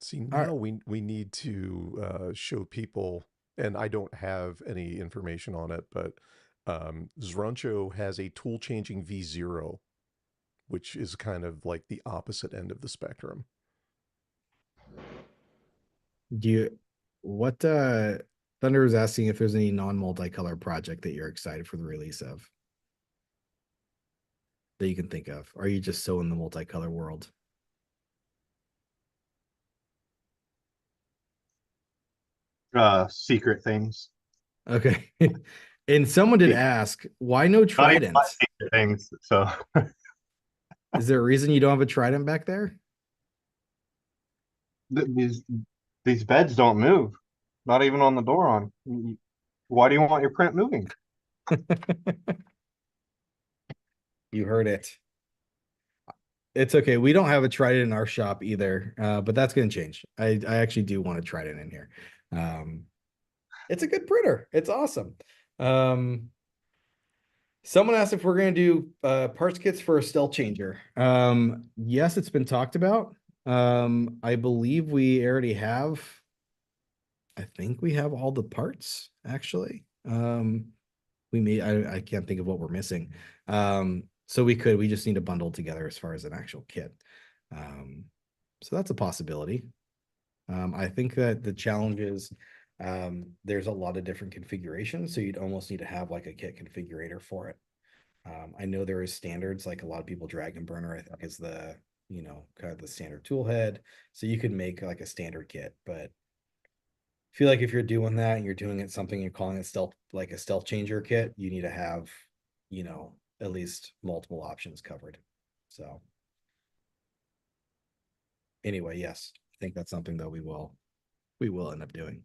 See, all right. now we need to show people, and I don't have any information on it, but Zrancho has a tool changing V0, which is kind of like the opposite end of the spectrum. Do you what Thunder is asking if there's any non-multicolor project that you're excited for the release of that you can think of? Or are you just so in the multicolor world? Secret things. Okay. And someone did ask, why no Not even my trident? secret things. So Is there a reason you don't have a trident back there? these beds don't move. Not even on the door on. Why do you want your print moving? You heard it. It's okay. We don't have a Trident in our shop either, but that's going to change. I actually do want a Trident in here. It's a good printer. It's awesome. Someone asked if we're going to do parts kits for a stealth changer. Yes, it's been talked about. I believe we already have. I think we have all the parts actually. We may. I can't think of what we're missing. So we just need to bundle together as far as an actual kit. So that's a possibility. I think that the challenge is there's a lot of different configurations, so you'd almost need to have like a kit configurator for it. I know there is standards, like a lot of people drag and burner, I think is the, kind of the standard tool head. So you could make like a standard kit, but I feel like if you're doing that and you're doing it something, you're calling it stealth, like a stealth changer kit, you need to have, at least multiple options covered. So anyway, yes, I think that's something that we will end up doing.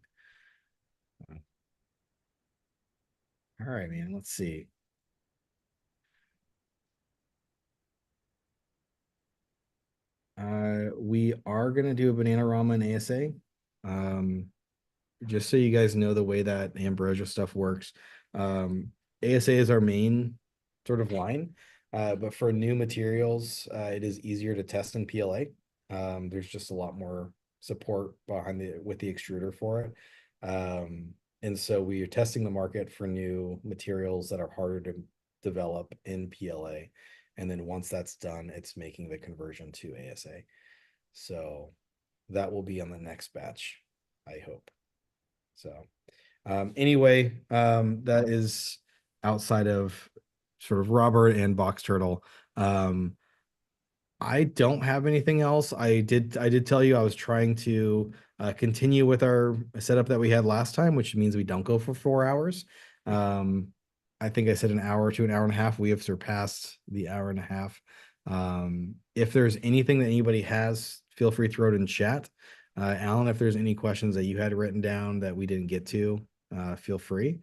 All right, man, let's see. We are gonna do a Bananarama and ASA. Just so you guys know the way that Ambrosia stuff works. ASA is our main sort of line, but for new materials, it is easier to test in PLA. There's just a lot more support behind with the extruder for it. And so we are testing the market for new materials that are harder to develop in PLA. And then once that's done, it's making the conversion to ASA. So that will be on the next batch, I hope. So anyway, that is outside of sort of Robert and Box Turtle. I don't have anything else. I did tell you I was trying to continue with our setup that we had last time, which means we don't go for 4 hours. I think I said an hour to an hour and a half. We have surpassed the hour and a half. If there's anything that anybody has, feel free to throw it in chat. Alan, if there's any questions that you had written down that we didn't get to, feel free.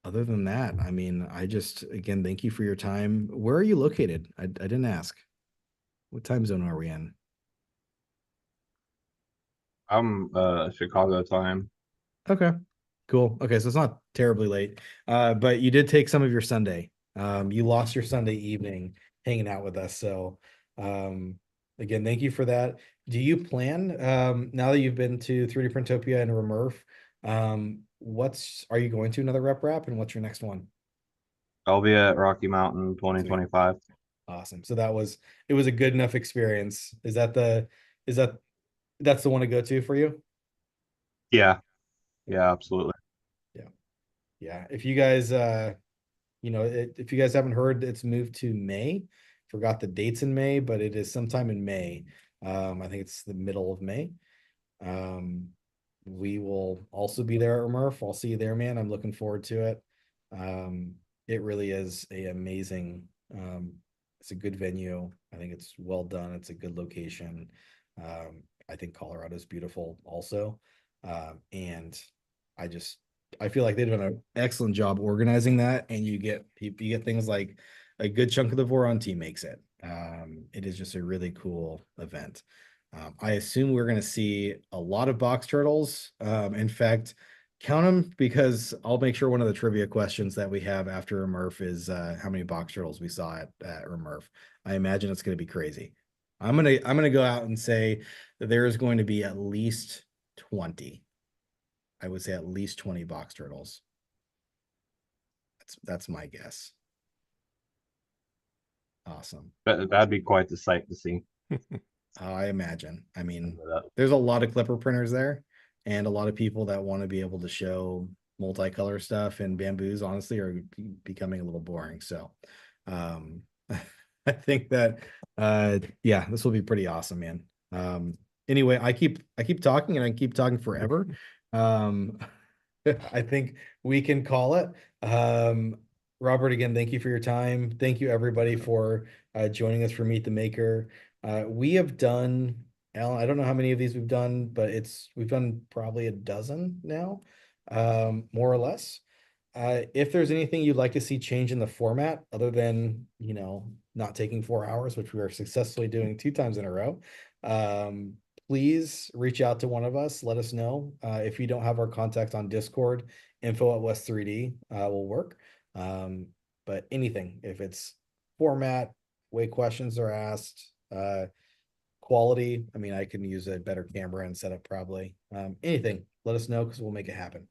Other than that, I mean, again, thank you for your time. Where are you located? I didn't ask. What time zone are we in? I'm Chicago time. Okay, cool. Okay, so it's not terribly late. But you did take some of your Sunday. You lost your Sunday evening hanging out with us. So again, thank you for that. Do you plan, now that you've been to 3D Printopia and Remurf, are you going to another rep wrap, and what's your next one? I'll be at Rocky Mountain 2025. Awesome. So it was a good enough experience. That's the one to go to for you? Yeah. Yeah, absolutely. Yeah. Yeah. If you guys, if you guys haven't heard, it's moved to May. Forgot the dates in May, but it is sometime in May. I think it's the middle of May. We will also be there at Murph. I'll see you there, man. I'm looking forward to it. It really is amazing. It's a good venue. I think it's well done. It's a good location. I think Colorado is beautiful also. And I feel like they've done an excellent job organizing that, and you get things like a good chunk of the Voron team makes it. It is just a really cool event. I assume we're going to see a lot of box turtles. In fact, count them, because I'll make sure one of the trivia questions that we have after Remurf is how many box turtles we saw at Remurf. I imagine it's going to be crazy. I'm gonna go out and say that there is going to be at least 20. I would say at least 20 box turtles. That's my guess. Awesome. That'd be quite the sight to see. I imagine. I mean, there's a lot of Klipper printers there, and a lot of people that want to be able to show multicolor stuff, and bamboos honestly are becoming a little boring. So I think that yeah, this will be pretty awesome, man. Anyway, I keep talking, and I keep talking forever. I think we can call it. Robert, again, thank you for your time. Thank you everybody for joining us for Meet the Maker. We have done, Alan, I don't know how many of these we've done, but we've done probably a dozen now. more or less. If there's anything you'd like to see change in the format, other than, you know, not taking 4 hours, which we are successfully doing 2 times in a row, please reach out to one of us. Let us know. If you don't have our contact on Discord, info@west3d will work. But anything, if it's format, way questions are asked, quality, I mean, I can use a better camera and setup probably. Anything, let us know, because we'll make it happen.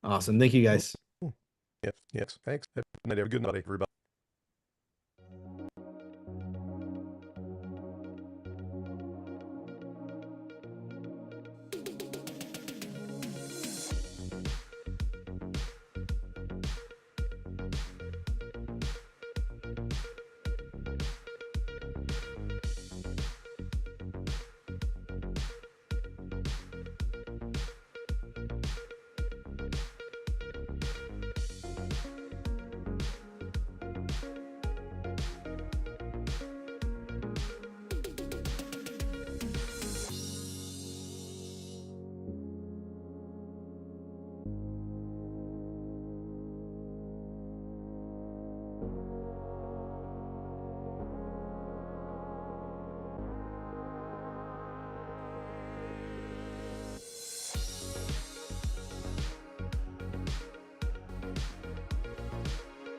Awesome. Thank you, guys. Yes, yes. Thanks. Have a good night, everybody.